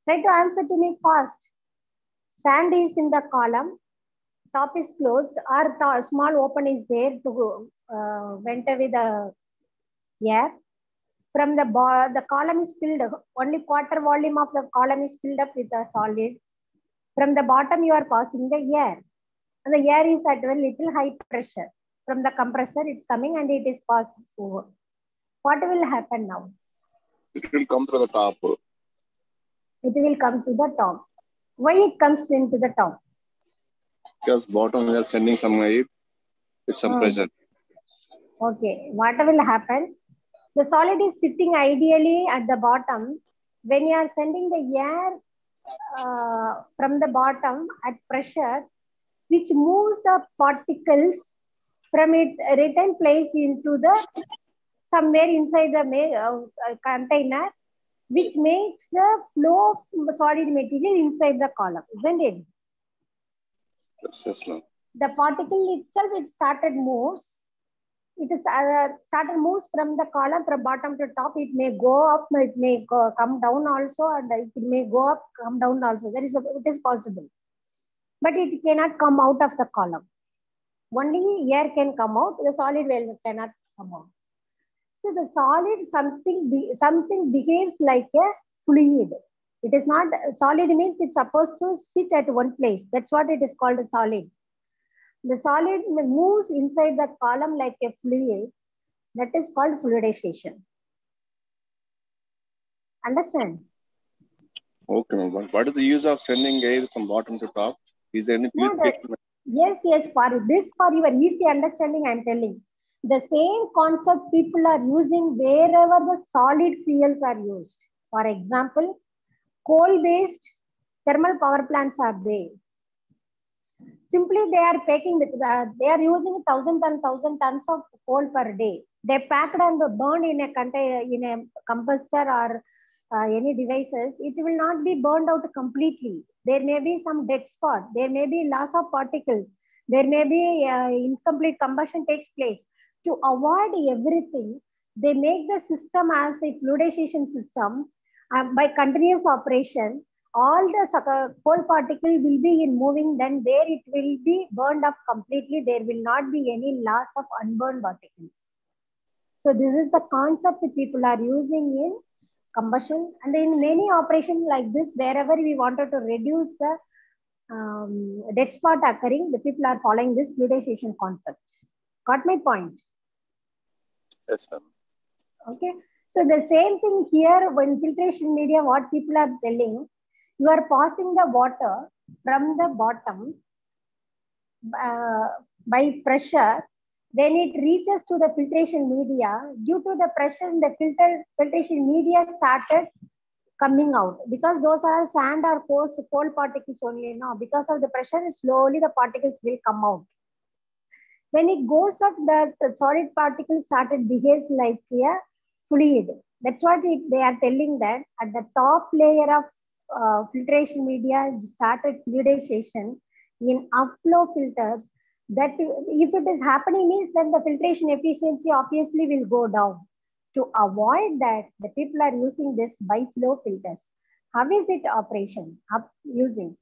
Try to answer to me fast. Sand is in the column, top is closed, or small open is there to enter with the air. From the column is filled, only quarter volume of the column is filled up with the solid. From the bottom, you are passing the air. And the air is at a little high pressure. From the compressor, it's coming and it is passed over. What will happen now? It will come to the top. It will come to the top. Why it comes into the top? Because bottom we are sending some air with some pressure. Okay. What will happen? The solid is sitting ideally at the bottom. When you are sending the air from the bottom at pressure, which moves the particles from its written place into the somewhere inside the container, which makes the flow of solid material inside the column, isn't it? Yes, ma'am. The particle itself, it started moves. It is started moves from the column from bottom to top. It may go up, it may come down also, and it may go up, come down also. It is possible. But it cannot come out of the column. Only air can come out. The solid cannot come out. So the solid something behaves like a fluid. It is not solid means it's supposed to sit at one place. That's what it is called a solid. The solid moves inside the column like a fluid. That is called fluidization. Understand? Okay, ma'am. What is the use of sending air from bottom to top? Is there any purification? Yes. For your easy understanding, I am telling. The same concept people are using wherever the solid fuels are used. For example, coal-based thermal power plants are there. Simply, they are packing with, they are using 1,000 tons of coal per day. They packed and burned in a container, in a combustor or any devices. It will not be burned out completely. There may be some dead spot. There may be loss of particles. There may be incomplete combustion takes place. To avoid everything, they make the system as a fluidization system by continuous operation. All the coal particle will be in moving, then there it will be burned up completely. There will not be any loss of unburned particles. So this is the concept that people are using in combustion, and in many operations like this, wherever we wanted to reduce the dead spot occurring, the people are following this fluidization concept. Got my point? Yes, ma'am. Okay. So the same thing here, when filtration media, what people are telling, you are passing the water from the bottom by pressure. When it reaches to the filtration media, due to the pressure, the filtration media started coming out, because those are sand or coal particles only. No, because of the pressure, slowly the particles will come out. When it goes up, the solid particles started behaves like a fluid. That's what they are telling, that at the top layer of filtration media started fluidization in upflow filters. That if it is happening means then the filtration efficiency obviously will go down. To avoid that, the people are using this by-flow filters. How is it using?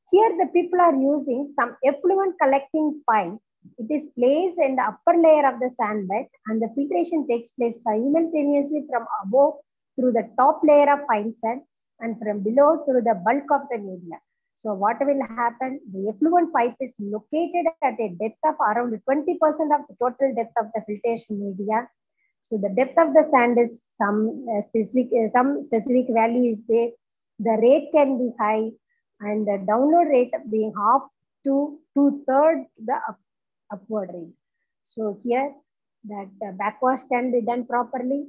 Here the people are using some effluent collecting pipe It is placed in the upper layer of the sand bed, and the filtration takes place simultaneously from above through the top layer of fine sand and from below through the bulk of the media. So what will happen? The effluent pipe is located at a depth of around 20% of the total depth of the filtration media. So the depth of the sand is some specific value is there. The rate can be high, and the download rate being half to 2/3 the upward rate. So here that backwash can be done properly.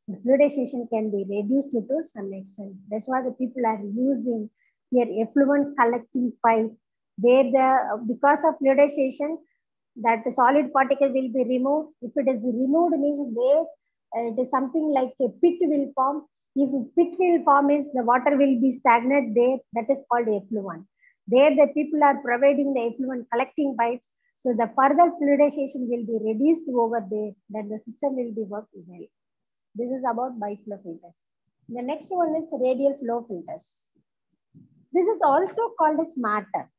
The fluidization can be reduced to some extent. That's why the people are using here effluent collecting pipe, where because of fluidization, that the solid particle will be removed. If it is removed, means there it is something like a pit will form. If pit will form, means the water will be stagnant there. That is called effluent. There the people are providing the effluent collecting pipes. So the further fluidization will be reduced over there. Then the system will be working well. This is about biflow filters. The next one is radial flow filters. This is also called as matter,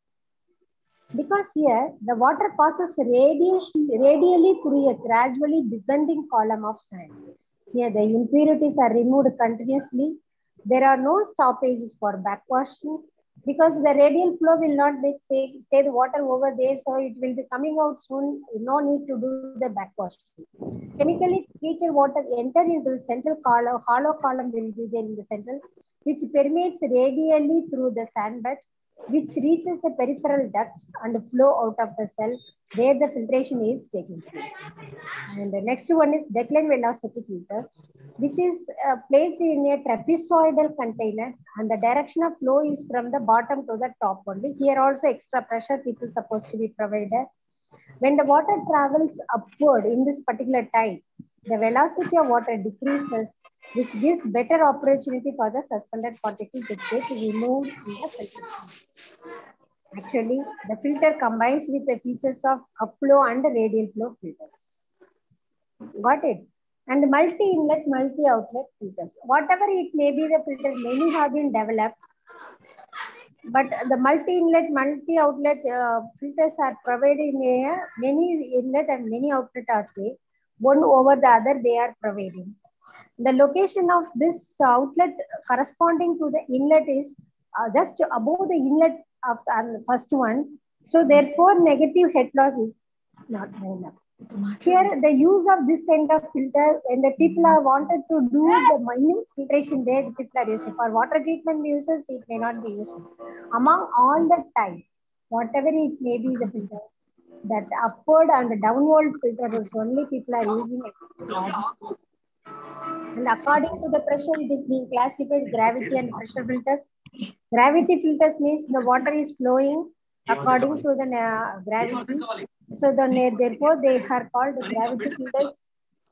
because here the water passes radially through a gradually descending column of sand. Here the impurities are removed continuously. There are no stoppages for backwashing, because the radial flow will not stay the water over there, so it will be coming out soon. No need to do the backwashing. Chemically treated water enter into the central column. Hollow column will be there in the center, which permeates radially through the sand bed, which reaches the peripheral ducts and flow out of the cell, where the filtration is taking place. And the next one is decline velocity filters, which is placed in a trapezoidal container, and the direction of flow is from the bottom to the top only. Here also extra pressure people supposed to be provided. When the water travels upward in this particular type, the velocity of water decreases, which gives better opportunity for the suspended particle to get removed in the filtration. Actually, the filter combines with the features of upflow and radial flow filters. Got it? And multi-inlet, multi-outlet filters. Whatever it may be, the filters, many have been developed. But the multi-inlet, multi-outlet filters are provided in many inlet and many outlet are there. One over the other they are providing. The location of this outlet corresponding to the inlet is just above the inlet of the first one. So therefore negative head loss is not enough. Here the use of this kind of filter, when the people are wanted to do the minute filtration there, the people are using. For water treatment uses, it may not be useful. Among all the type, whatever it may be the filter, that upward and downward filters only people are using it. And according to the pressure, it is being classified gravity and pressure filters. Gravity filters means the water is flowing according to the gravity. So therefore, they are called the gravity filters.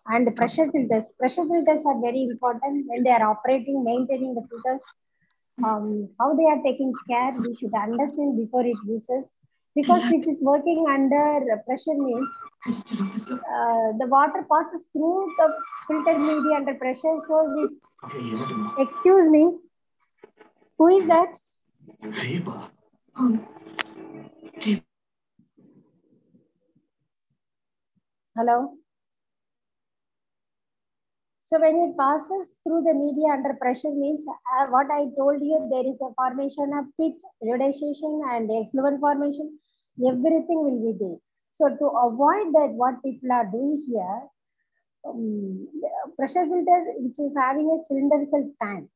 And pressure filters. Pressure filters are very important when they are operating, maintaining the filters. How they are taking care, we should understand before it uses. Because which is working under pressure means the water passes through the filter media under pressure. So, excuse me, who is that? Hello? So when it passes through the media under pressure means what I told you, there is a formation of pit, fluidization and effluent formation. Everything will be there. So to avoid that, what people are doing here, pressure filter which is having a cylindrical tank.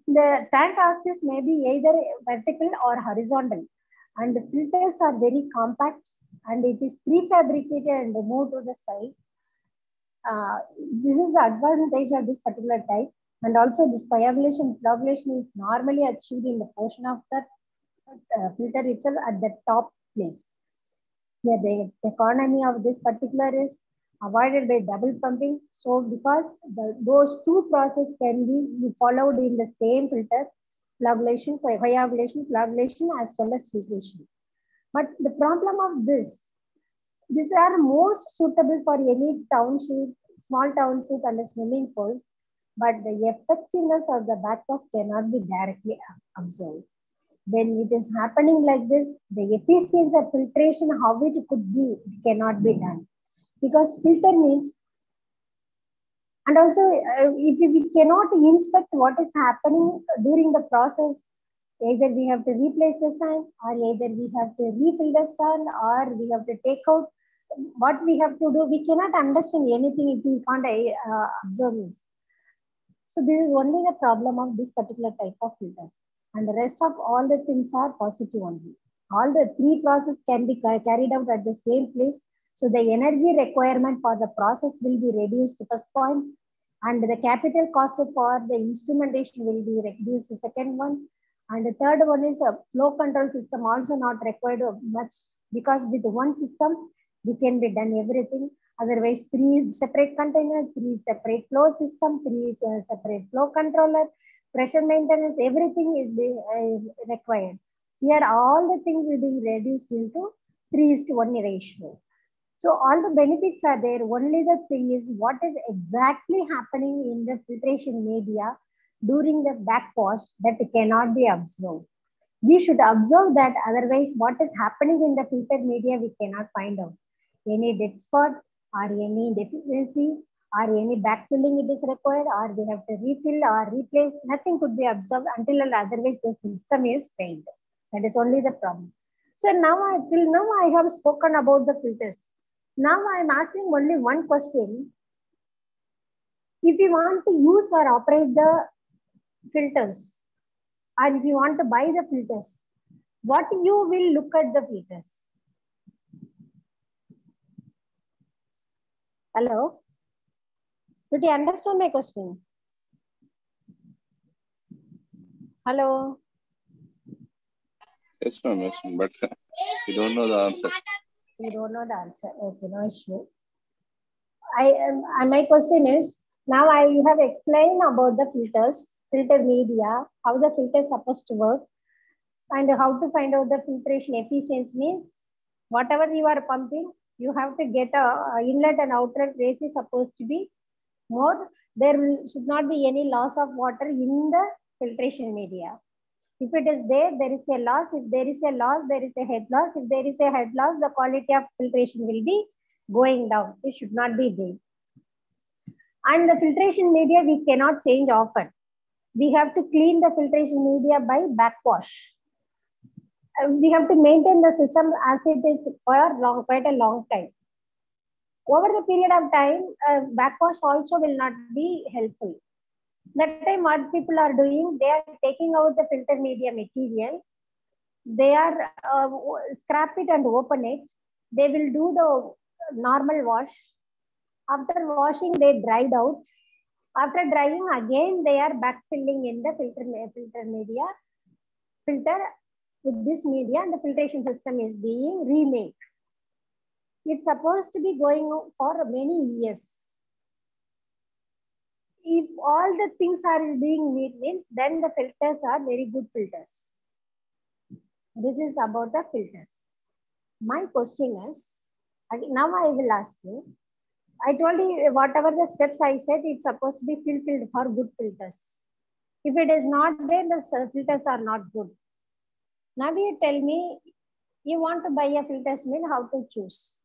The tank axis may be either vertical or horizontal, and the filters are very compact, and it is prefabricated and removed to the size. This is the advantage of this particular type, and also this coagulation is normally achieved in the portion of the filter itself at the top place. Here the economy of this particular is avoided by double pumping. So because those two processes can be followed in the same filter, coagulation as well as filtration. But the problem of these are most suitable for any township, small township and swimming pools, but the effectiveness of the backwash cannot be directly observed. When it is happening like this, the efficiency of filtration, how it could be, it cannot be done. Because filter means, and also if we cannot inspect what is happening during the process, either we have to replace the sun, or either we have to refill the sun, or we have to take out what we have to do. We cannot understand anything if we can't observe this. So this is only the problem of this particular type of filters. And the rest of all the things are positive only. All the three processes can be carried out at the same place. So the energy requirement for the process will be reduced, first point. And the capital cost for the instrumentation will be reduced, the second one. And the third one is a flow control system, also not required much, because with one system, we can be done everything. Otherwise, 3 separate containers, 3 separate flow system, 3 separate flow controller, pressure maintenance, everything is being required. Here, all the things will be reduced into 3:1 ratio. So all the benefits are there. Only the thing is what is exactly happening in the filtration media during the backwash that cannot be observed. We should observe that, otherwise what is happening in the filter media we cannot find out. Any dead spot or any deficiency or any backfilling it is required, or we have to refill or replace, nothing could be observed until otherwise the system is failed. That is only the problem. So now, till now I have spoken about the filters. Now I am asking only one question. If you want to use or operate the filters, or if you want to buy the filters, what you will look at the filters? Hello? Did you understand my question? Hello? Yes, ma'am. Yes, ma'am. But you don't know the answer. You don't know the answer. Okay, no issue. My question is, now I have explained about the filters, filter media, how the filter is supposed to work, and how to find out the filtration efficiency means whatever you are pumping, you have to get a inlet and outlet race is supposed to be more. There should not be any loss of water in the filtration media. If it is there, there is a loss. If there is a loss, there is a head loss. If there is a head loss, the quality of filtration will be going down. It should not be there. And the filtration media, we cannot change often. We have to clean the filtration media by backwash. We have to maintain the system as it is for quite a long time. Over the period of time, backwash also will not be helpful. That time what people are doing, they are taking out the filter media material. They are scrap it and open it. They will do the normal wash. After washing, they dried out. After drying, again they are backfilling in the filter with this media, and the filtration system is being remade. It's supposed to be going on for many years. If all the things are being made, means then the filters are very good filters. This is about the filters. My question is, now I will ask you. I told you whatever the steps I said, it's supposed to be fulfilled for good filters. If it is not there, the filters are not good. Now you tell me, you want to buy a filters mill, how to choose?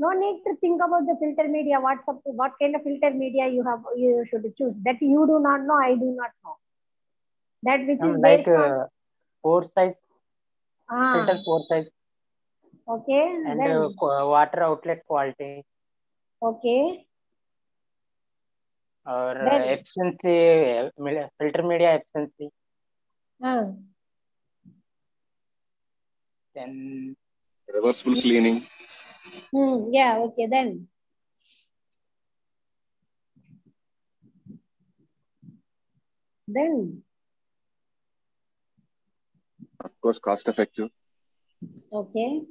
No need to think about the filter media. What kind of filter media you should choose. That you do not know, I do not know. That which is like based on 4 size, filter 4 size. Okay. And then, water outlet quality. Okay. Or Then, efficiency, filter media efficiency. Then Reversible cleaning. Yeah, okay, then. Of course, cost effective. Okay.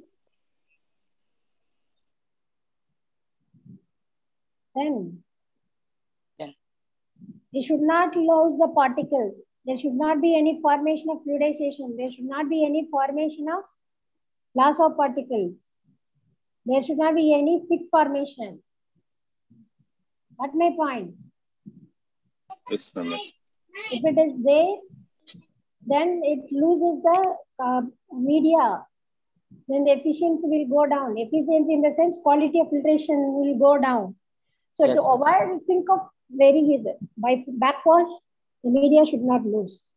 Then you should not lose the particles. There should not be any formation of fluidization. There should not be any formation of loss of particles. There should not be any thick formation. That's my point. Yes, ma'am. If it is there, then it loses the media. Then the efficiency will go down. Efficiency in the sense quality of filtration will go down. So Yes, to avoid, think of very by backwash, the media should not lose.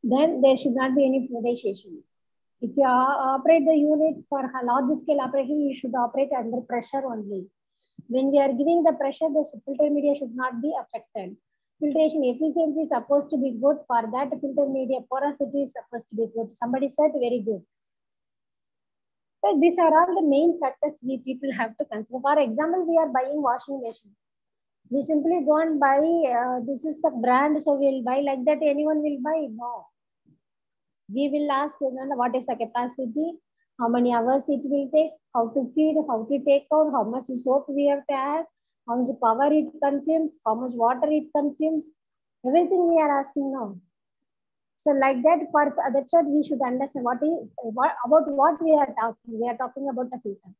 Then there should not be any fluoridation. If you operate the unit for a large scale operation, you should operate under pressure only. When we are giving the pressure, the filter media should not be affected. Filtration efficiency is supposed to be good. For that, filter media porosity is supposed to be good. Somebody said very good. So these are all the main factors we people have to consider. For example, we are buying washing machine. We simply go and buy, this is the brand, so we'll buy like that. Anyone will buy? No. We will ask what is the capacity, how many hours it will take, how to feed, how to take out, how much soap we have to add, how much power it consumes, how much water it consumes. Everything we are asking now. So like that, that's what we should understand about what we are talking. We are talking about the filter.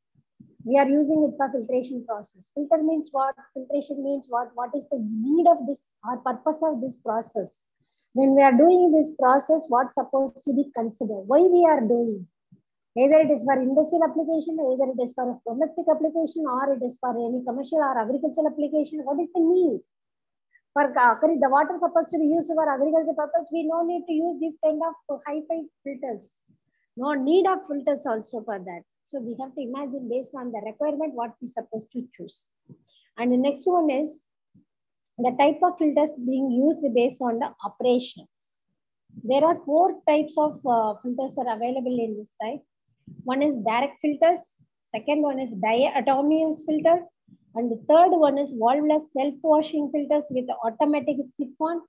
We are using it for filtration process. Filter means what? Filtration means what? What is the need of this or purpose of this process? When we are doing this process, what's supposed to be considered? Why we are doing? Either it is for industrial application, either it is for domestic application, or it is for any commercial or agricultural application. What is the need? For the water supposed to be used for agriculture purpose, we no need to use this kind of hi-fi filters. No need of filters also for that. So we have to imagine based on the requirement what we supposed to choose. And the next one is the type of filters being used based on the operations. There are 4 types of filters that are available in this type. One is direct filters. Second one is diatomic filters. And the third one is valveless self-washing filters with automatic siphon.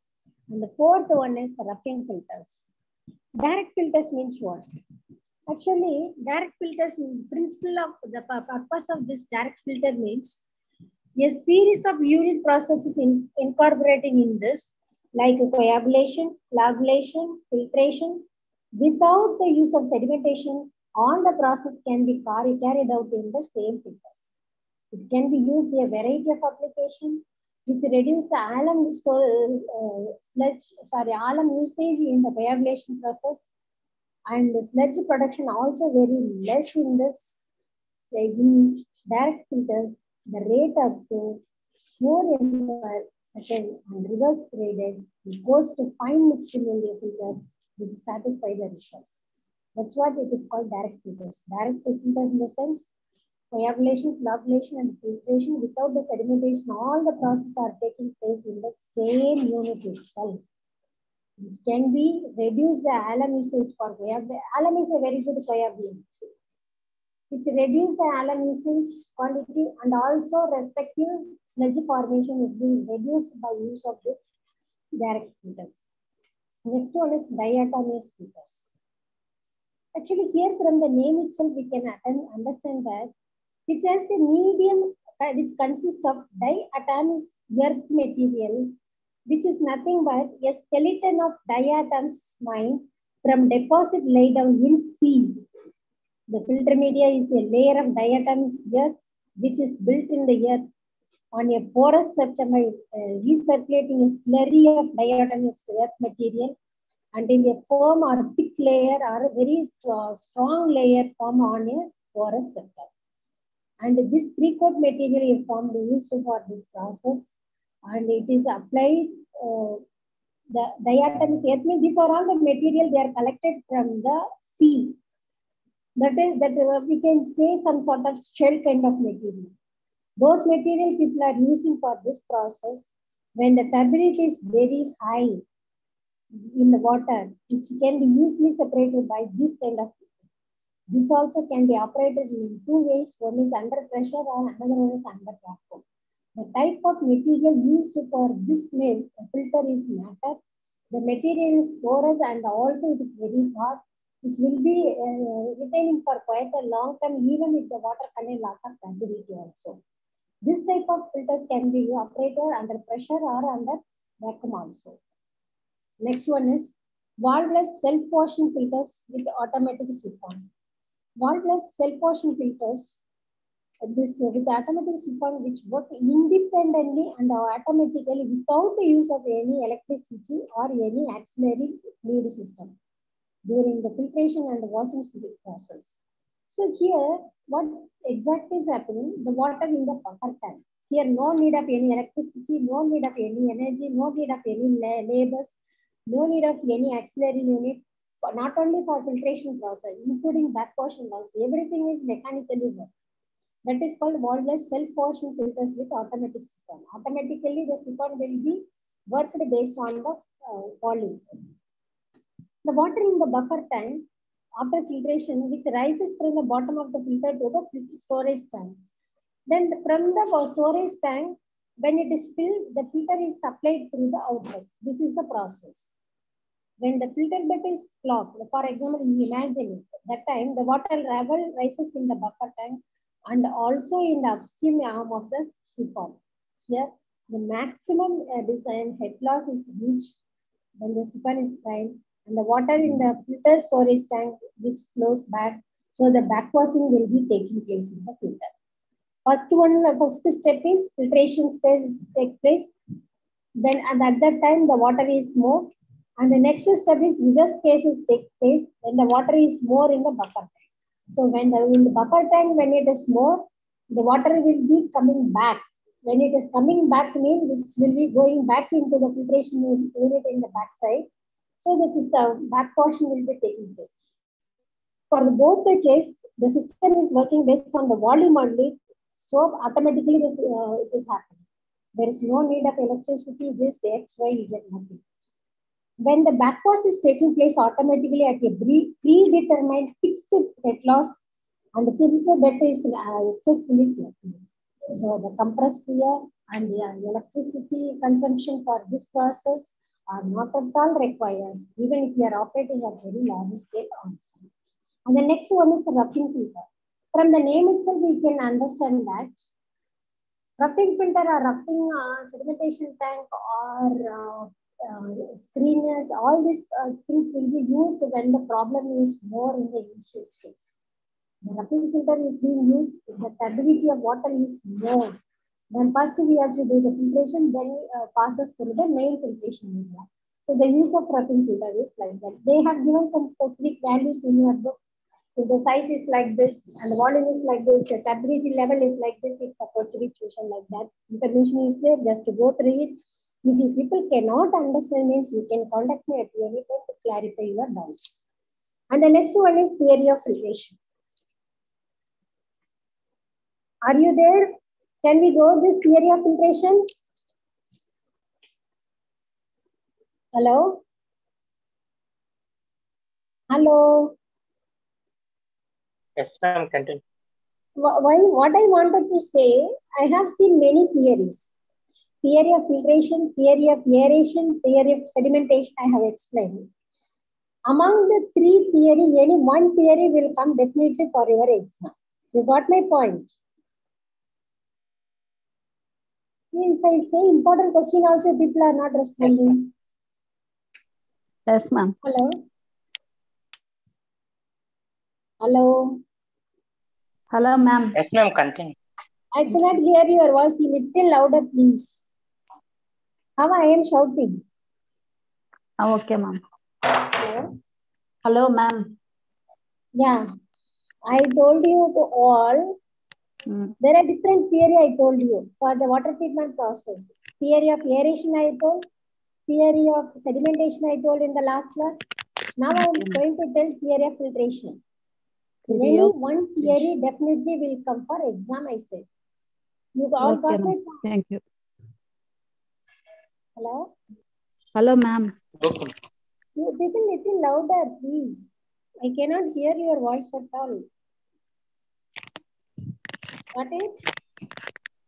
And the fourth one is roughing filters. Direct filters means what? Actually, direct filters, principle of the purpose of this direct filter means a series of unit processes incorporating in this, like coagulation, coagulation, filtration, without the use of sedimentation. All the process can be carried out in the same filters. It can be used in a variety of applications, which reduce the alum alum usage in the coagulation process, and the sludge production also very less in this. In direct filters, the rate up to 4 ml per second and reverse graded, it goes to fine mixed media filter, which satisfy the results. That's what it is called direct filters. Direct filters in the sense, coagulation, coagulation, and filtration without the sedimentation, all the processes are taking place in the same unit itself. It can be reduce the alum usage for coagulation. Alum is a very good coagulant. It's reduce the alum usage quantity, and also respective sludge formation is being reduced by use of this direct filters. Next one is diatomic filters. Actually, here from the name itself, we can understand that which has a medium which consists of diatomic earth material, which is nothing but a skeleton of diatoms mined from deposit laid down in sea. The filter media is a layer of diatomic earth which is built in the earth on a porous septum by recirculating a slurry of diatomic earth material, and in a firm or thick layer or a very strong layer formed on a porous septum. And this pre-coat material is formed used for this process, and it is applied. The diatomic earth means these are all the material they are collected from the sea. That is we can say some sort of shell kind of material. Those material people are using for this process when the turbidity is very high in the water, which can be easily separated by this kind of filter. This also can be operated in 2 ways. One is under pressure and another one is under vacuum. The type of material used for this filter is matter. The material is porous and also it is very hot, which will be retaining for quite a long time, even if the water contains a lot of turbidity also. This type of filters can be operated under pressure or under vacuum also. Next one is valveless self-washing filters with automatic siphon. Valveless self-washing filters this with the automatic siphon which work independently and automatically without the use of any electricity or any auxiliary fluid system during the filtration and washing process. So here, what exactly is happening? The water in the buffer tank. Here, no need of any electricity, no need of any energy, no need of any labors, no need of any auxiliary unit. Not only for filtration process, including backwash also. Everything is mechanically worked. That is called valveless self-washing filters with automatic siphon. Automatically, the siphon will be worked based on the volume. The water in the buffer tank after filtration, which rises from the bottom of the filter to the storage tank. Then from the storage tank, when it is filled, the filter is supplied through the outlet. This is the process. When the filter bed is clogged, for example, imagine it, that time the water level rises in the buffer tank and also in the upstream arm of the siphon. Here, the maximum design head loss is reached when the siphon is primed and the water in the filter storage tank which flows back. So the backwashing will be taking place in the filter. First step is filtration stage take place. Then at that time the water is more. And the next step is reverse cases take place when the water is more in the buffer tank. So when in the buffer tank, when it is more, the water will be coming back. When it is coming back means which will be going back into the filtration unit in the backside. So the system backwashing will be taking place. For both the case, the system is working based on the volume only. So automatically this it is happening. There is no need of electricity, this X, Y, Z, nothing. When the backwash is taking place automatically at a predetermined fixed head loss and the filter bed is successfully filled. So the compressed air and the electricity consumption for this process are not at all required, even if you are operating at very large scale also. And the next one is the roughing filter. From the name itself, we can understand that roughing filter or roughing sedimentation tank or screeners, all these things will be used when the problem is more in the initial stage. The roughing filter is being used if the turbidity of water is more. Then first we have to do the filtration, then passes through the main filtration media. So the use of roughing filter is like that. They have given some specific values in your book. If the size is like this and the volume is like this, the turbidity level is like this, it's supposed to be chosen like that. Information is there just to go through it. If you people cannot understand this, you can contact me at any time to clarify your doubts. And the next one is theory of filtration. Are you there? Can we go this theory of filtration? Hello? Hello? Yes, ma'am, continue. What I wanted to say, I have seen many theories. Theory of filtration, theory of aeration, theory of sedimentation, I have explained. Among the three theory, any one theory will come definitely for your exam. You got my point? If I say important question also, people are not responding. Yes, ma'am. Hello? Hello? Hello, ma'am. Yes, ma'am, continue. I cannot hear your voice. A little louder, please. How I am shouting? Okay, ma'am. Hello? Hello, ma'am. Yeah. I told you to all, there are different theory I told you for the water treatment process. Theory of aeration I told, theory of sedimentation I told in the last class. Now I am going to tell theory of filtration. Any one theory definitely will come for exam, I said. You all got my point? Thank you. Hello? Hello, ma'am. Okay. You people little louder, please. I cannot hear your voice at all. Got it?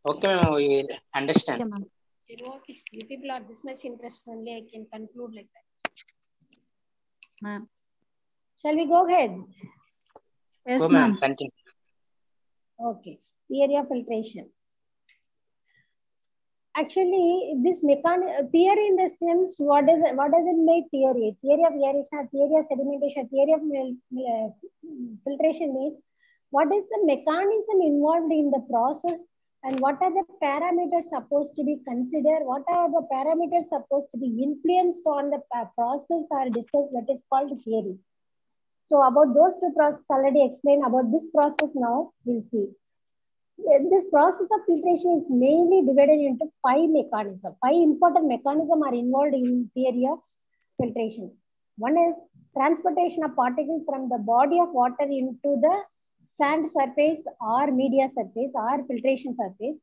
Okay, ma'am, we will understand. Okay, ma'am. Okay. You people are this much interested only, I can conclude like that. Ma'am. Shall we go ahead? Yes, Go, ma'am, ma'am. continue. Okay. Theory of filtration. Actually, this theory in the sense, what does it make theory? Theory of aeration, theory of sedimentation, theory of filtration means What is the mechanism involved in the process, and what are the parameters supposed to be considered? What are the parameters supposed to be influenced on the process are discussed. That is called theory. So about those two processes already explained. About this process now we'll see. This process of filtration is mainly divided into 5 mechanisms. 5 important mechanisms are involved in theory of filtration. One is transportation of particles from the body of water into the sand surface or media surface or filtration surface,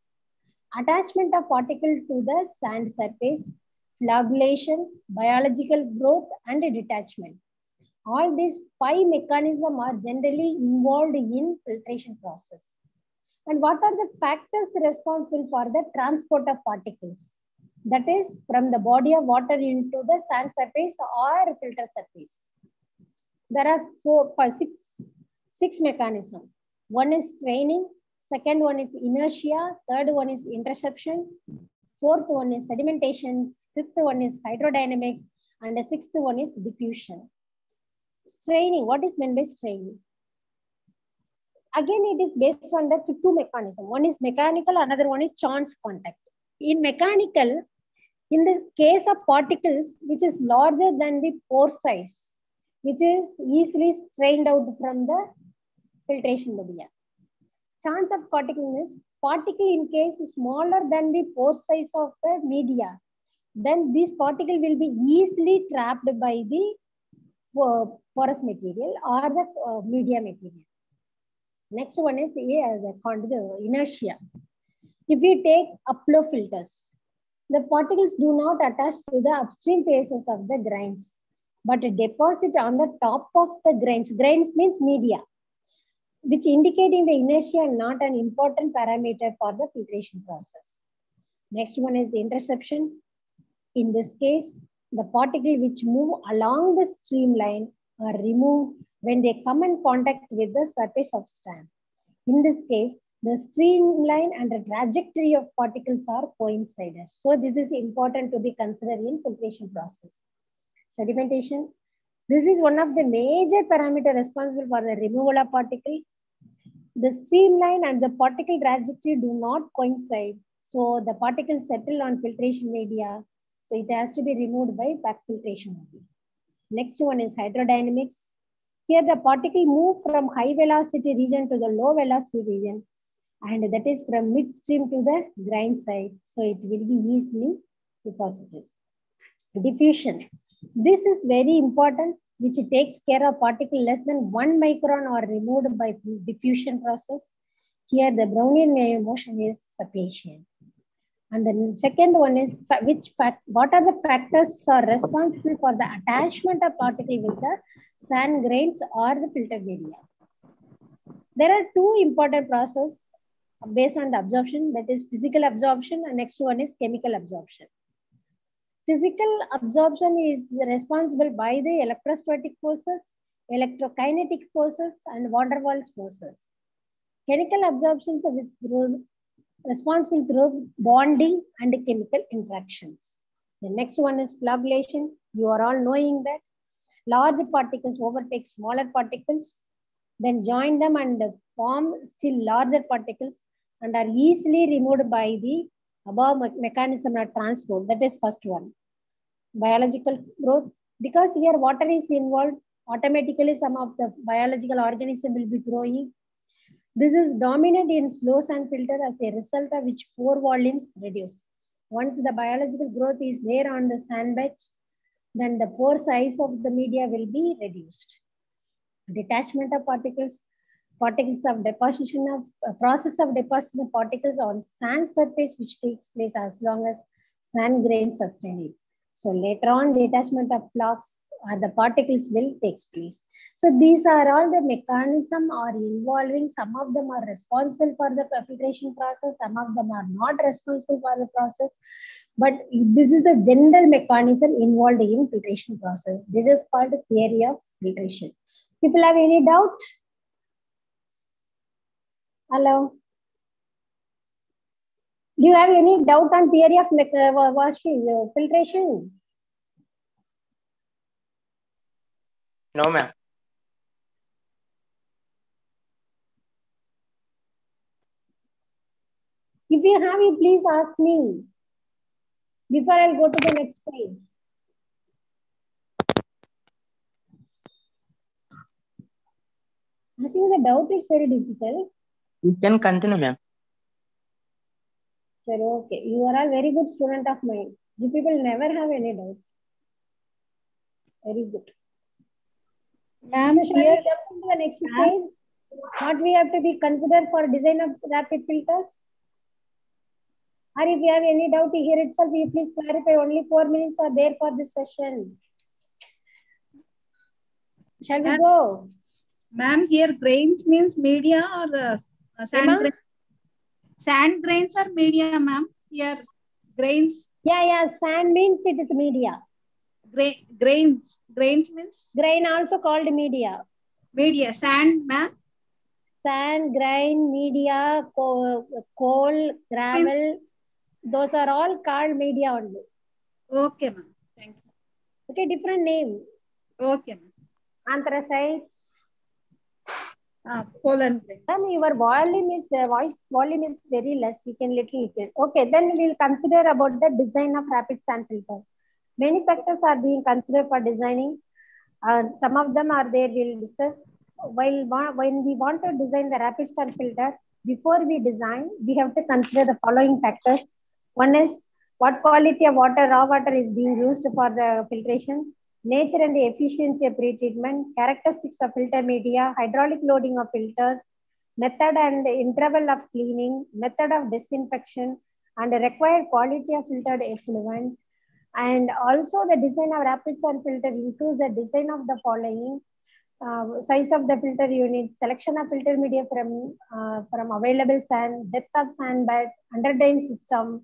attachment of particle to the sand surface, flagellation, biological growth, and detachment. All these 5 mechanisms are generally involved in filtration process. And what are the factors responsible for the transport of particles? That is from the body of water into the sand surface or filter surface. There are six mechanisms. One is straining, second one is inertia, third one is interception, fourth one is sedimentation, fifth one is hydrodynamics, and the sixth one is diffusion. Straining, what is meant by straining? Again, it is based on the two mechanisms. One is mechanical, another one is chance contact. In mechanical, in the case of particles which is larger than the pore size, which is easily strained out from the filtration media. Chance of particle is particle in case smaller than the pore size of the media, then this particle will be easily trapped by the porous material or the media material. Next one is the inertia. If we take upflow filters, the particles do not attach to the upstream faces of the grains, but deposit on the top of the grains. Grains means media, which indicating the inertia not an important parameter for the filtration process. Next one is interception. In this case, the particle which move along the streamline are removed when they come in contact with the surface of strand. In this case, the streamline and the trajectory of particles are coincided. So this is important to be considered in filtration process. Sedimentation. This is one of the major parameters responsible for the removal of particle. The streamline and the particle trajectory do not coincide. So the particles settle on filtration media. So it has to be removed by back filtration only. Next one is hydrodynamics. Here the particle move from high velocity region to the low velocity region, and that is from midstream to the grind side. So it will be easily deposited. Diffusion. This is very important, which takes care of particle less than 1 micron or removed by diffusion process. Here the Brownian motion is sufficient. And the second one is what are the factors are responsible for the attachment of particle with the sand grains or the filter media. There are two important processes based on the absorption, that is physical absorption, and next one is chemical absorption. Physical absorption is responsible by the electrostatic forces, electrokinetic forces, and van der Waals forces. Chemical absorption is responsible through bonding and chemical interactions. The next one is flagellation. You are all knowing that large particles overtake smaller particles, then join them and form still larger particles and are easily removed by the above mechanism of transport. That is first one. Biological growth. Because here water is involved, automatically some of the biological organism will be growing. This is dominant in slow sand filter as a result of which pore volumes reduce. Once the biological growth is there on the sand bed, then the pore size of the media will be reduced. Detachment of particles. Particles of deposition of process of deposition of particles on sand surface, which takes place as long as sand grains sustain it. So later on, detachment of flocks or the particles will take place. So these are all the mechanisms are involving. Some of them are responsible for the filtration process. Some of them are not responsible for the process. But this is the general mechanism involved in filtration process. This is called the theory of filtration. People have any doubt? Hello? Do you have any doubt on theory of filtration? No, ma'am. If you have, you please ask me before I'll go to the next stage. Asking the doubt is very difficult. You can continue, ma'am. Sir, okay. You are a very good student of mine. You people never have any doubts. Very good. Ma'am, So shall here, we jump into the next stage? What we have to be considered for design of rapid filters? Or if you have any doubt here itself, you please clarify. Only 4 minutes are there for this session. Shall we go? Ma'am, here grains means media or sand Emma? grains? Sand grains are media, ma'am. Here, grains. Yeah. Sand means it is media. Grains means? Grain also called media. Media. Sand, ma'am? Sand, grain, media, coal, gravel. Those are all called media only. Okay, ma'am. Thank you. Okay, different name. Okay, ma'am. Anthracites. Pollen grains. Then your voice volume is very less. We can little. Okay, then we'll consider about the design of rapid sand filters. Many factors are being considered for designing. Some of them are there. We'll discuss. When we want to design the rapid sand filter, before we design, we have to consider the following factors. One is what quality of water, raw water is being used for the filtration, nature and the efficiency of pre-treatment, characteristics of filter media, hydraulic loading of filters, method and interval of cleaning, method of disinfection, and the required quality of filtered effluent. And also the design of rapid sand filter includes the design of the following. Size of the filter unit, selection of filter media from available sand, depth of sand bed, under drain system,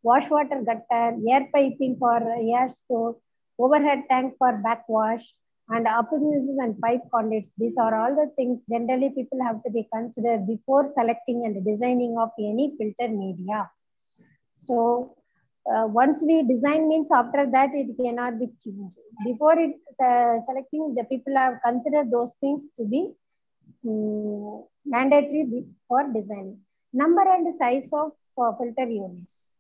wash water gutter, air piping for air store, overhead tank for backwash, and appendices and pipe conduits. These are all the things generally people have to be considered before selecting and designing of any filter media. So once we design means after that it cannot be changed. Before it selecting, the people have considered those things to be mandatory for designing. Number and size of filter units.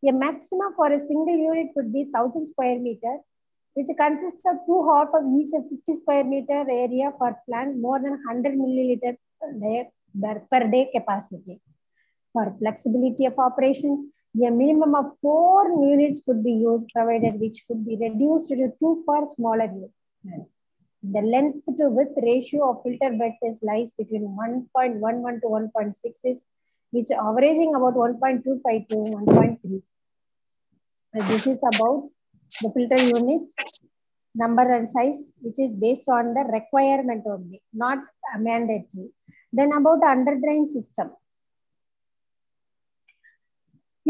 A maximum for a single unit could be 1000 square meter, which consists of 2 half of each of 50 square meter area for plant more than 100 milliliter per day capacity. For flexibility of operation, a minimum of 4 units could be used, provided which could be reduced to 2 for smaller units. The length to width ratio of filter bed is lies between 1.11 to 1.66, which averaging about 1.25 to 1.3. This is about the filter unit number and size, which is based on the requirement only, not mandatory. Then about under drain system.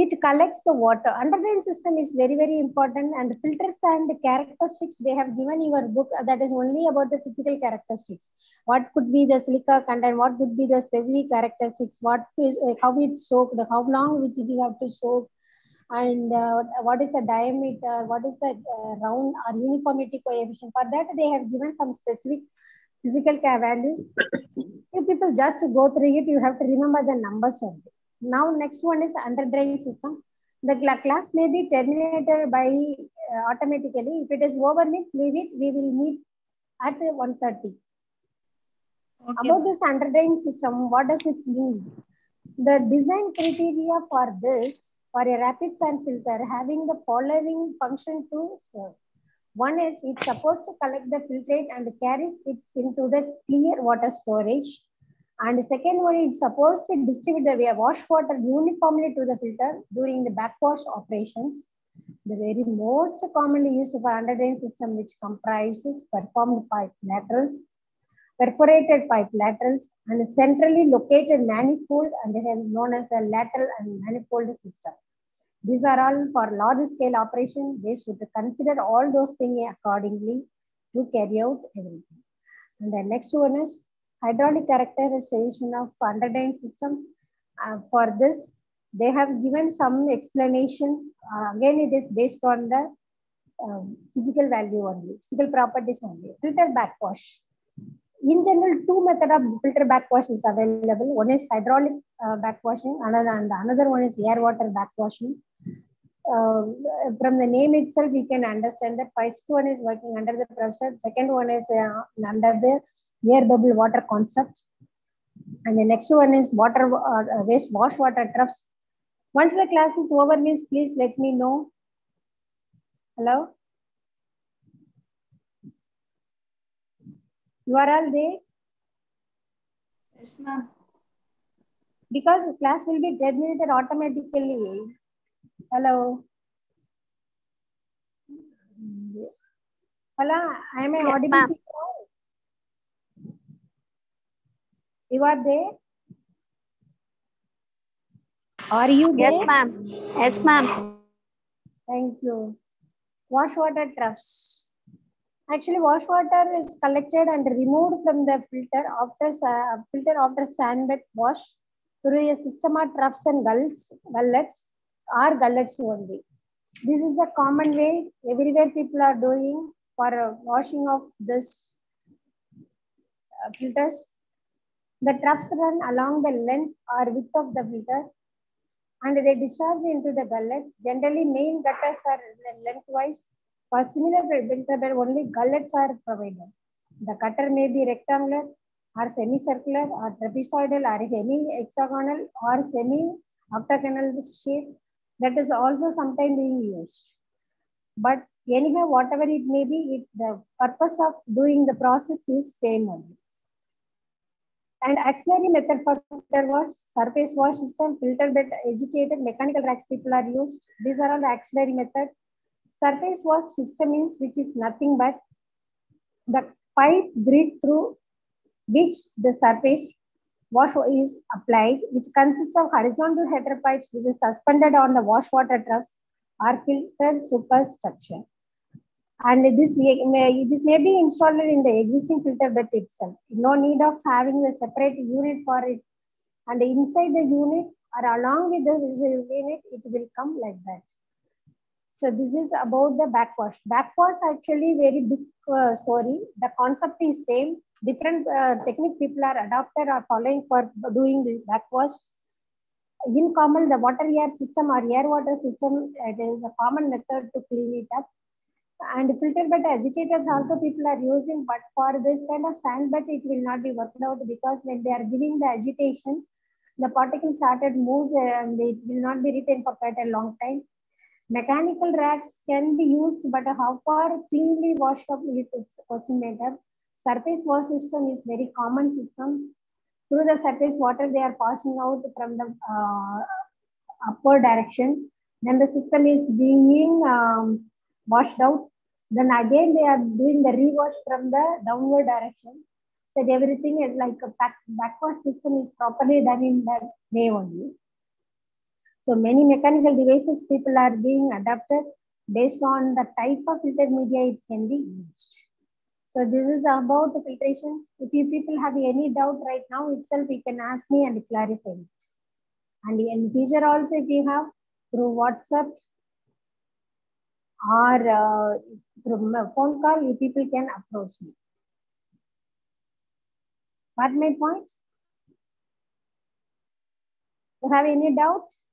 It collects the water. Under drain system is very, very important, and filters and characteristics they have given your book that is only about the physical characteristics. What could be the silica content? What could be the specific characteristics? What is how it soaked? How long we have to soak? And what is the diameter? What is the round or uniformity coefficient? For that they have given some specific physical values. If people just go through it, you have to remember the numbers only. Now, next one is under drain system. The class may be terminated by automatically. If it is over, means leave it. We will meet at 1:30. Okay. About this under drain system, what does it mean? The design criteria for this, for a rapid sand filter, having the following function to serve. One is it's supposed to collect the filtrate and carries it into the clear water storage. And the second one, it's supposed to distribute the wash water uniformly to the filter during the backwash operations. The very most commonly used for under drain system, which comprises performed pipe laterals, perforated pipe laterals, and centrally located manifold, and they have known as the lateral and manifold system. These are all for large scale operation. They should consider all those things accordingly to carry out everything. And the next one is hydraulic characterization of under drain system. For this, they have given some explanation. Again, it is based on the physical value only, physical properties only. Filter backwash. In general, two methods of filter backwash is available. One is hydraulic backwashing, and another one is air water backwashing. From the name itself, we can understand that first one is working under the pressure, second one is under the air bubble water concept, and the next one is water wash water troughs. Once the class is over, means please let me know. Hello? You are all there? Yes, ma'am. Because the class will be terminated automatically. Hello? Hello? Am I audible to you? You are there? Are you there? Yes, ma'am. Yes, ma'am. Thank you. Wash water troughs. Actually, wash water is collected and removed from the filter after sandbed wash through a system of troughs and gullets only. This is the common way everywhere people are doing for washing of this filters. The troughs run along the length or width of the filter and they discharge into the gullet. Generally, main gutters are lengthwise. For similar filter, only gullets are provided. The gutter may be rectangular or semicircular or trapezoidal or hemi-hexagonal or semi-octagonal shape. That is also sometimes being used. But anyhow, whatever it may be, the purpose of doing the process is same only. And auxiliary method for filter wash, surface wash system, filter bed agitated, mechanical racks people are used. These are all the auxiliary method. Surface wash system means which is nothing but the pipe grid through which the surface wash is applied, which consists of horizontal header pipes which is suspended on the wash water troughs or filter superstructure. And this may be installed in the existing filter bed itself. No need of having a separate unit for it. And inside the unit or along with the unit, it will come like that. So this is about the backwash. Backwash actually very big story. The concept is same. Different technique people are adopted or following for doing the backwash. In common, the water air system or air water system, it is a common method to clean it up. And filter bed agitators also people are using, but for this kind of sand bed, it will not be worked out because when they are giving the agitation, the particles started moves and it will not be retained for quite a long time. Mechanical racks can be used, but how far cleanly washed up with this question matter. Surface wash system is very common system. Through the surface water, they are passing out from the upward direction. Then the system is being washed out. Then again, they are doing the rewash from the downward direction. So everything is like a backwash system is properly done in that way only. So many mechanical devices people are being adapted based on the type of filter media it can be used. So this is about the filtration. If you people have any doubt right now itself, you can ask me and clarify it. And in future also, if you have through WhatsApp or through phone call, you people can approach me. Got my point? You have any doubts?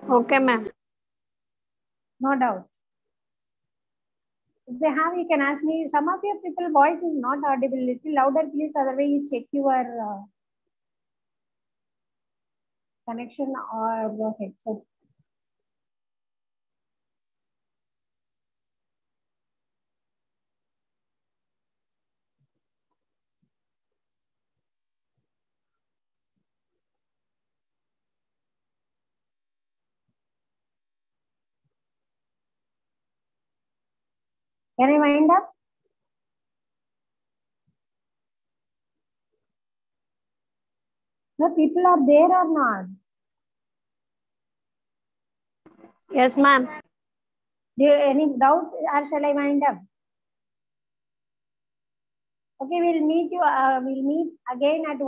Okay, ma'am. No doubt. If they have, you can ask me. Some of your people voice is not audible. Little louder, please. Otherwise, you check your connection or your headset. Can I wind up? No, people are there or not? Yes, ma'am. Do you any doubt or shall I wind up? Okay, we'll meet again at 1.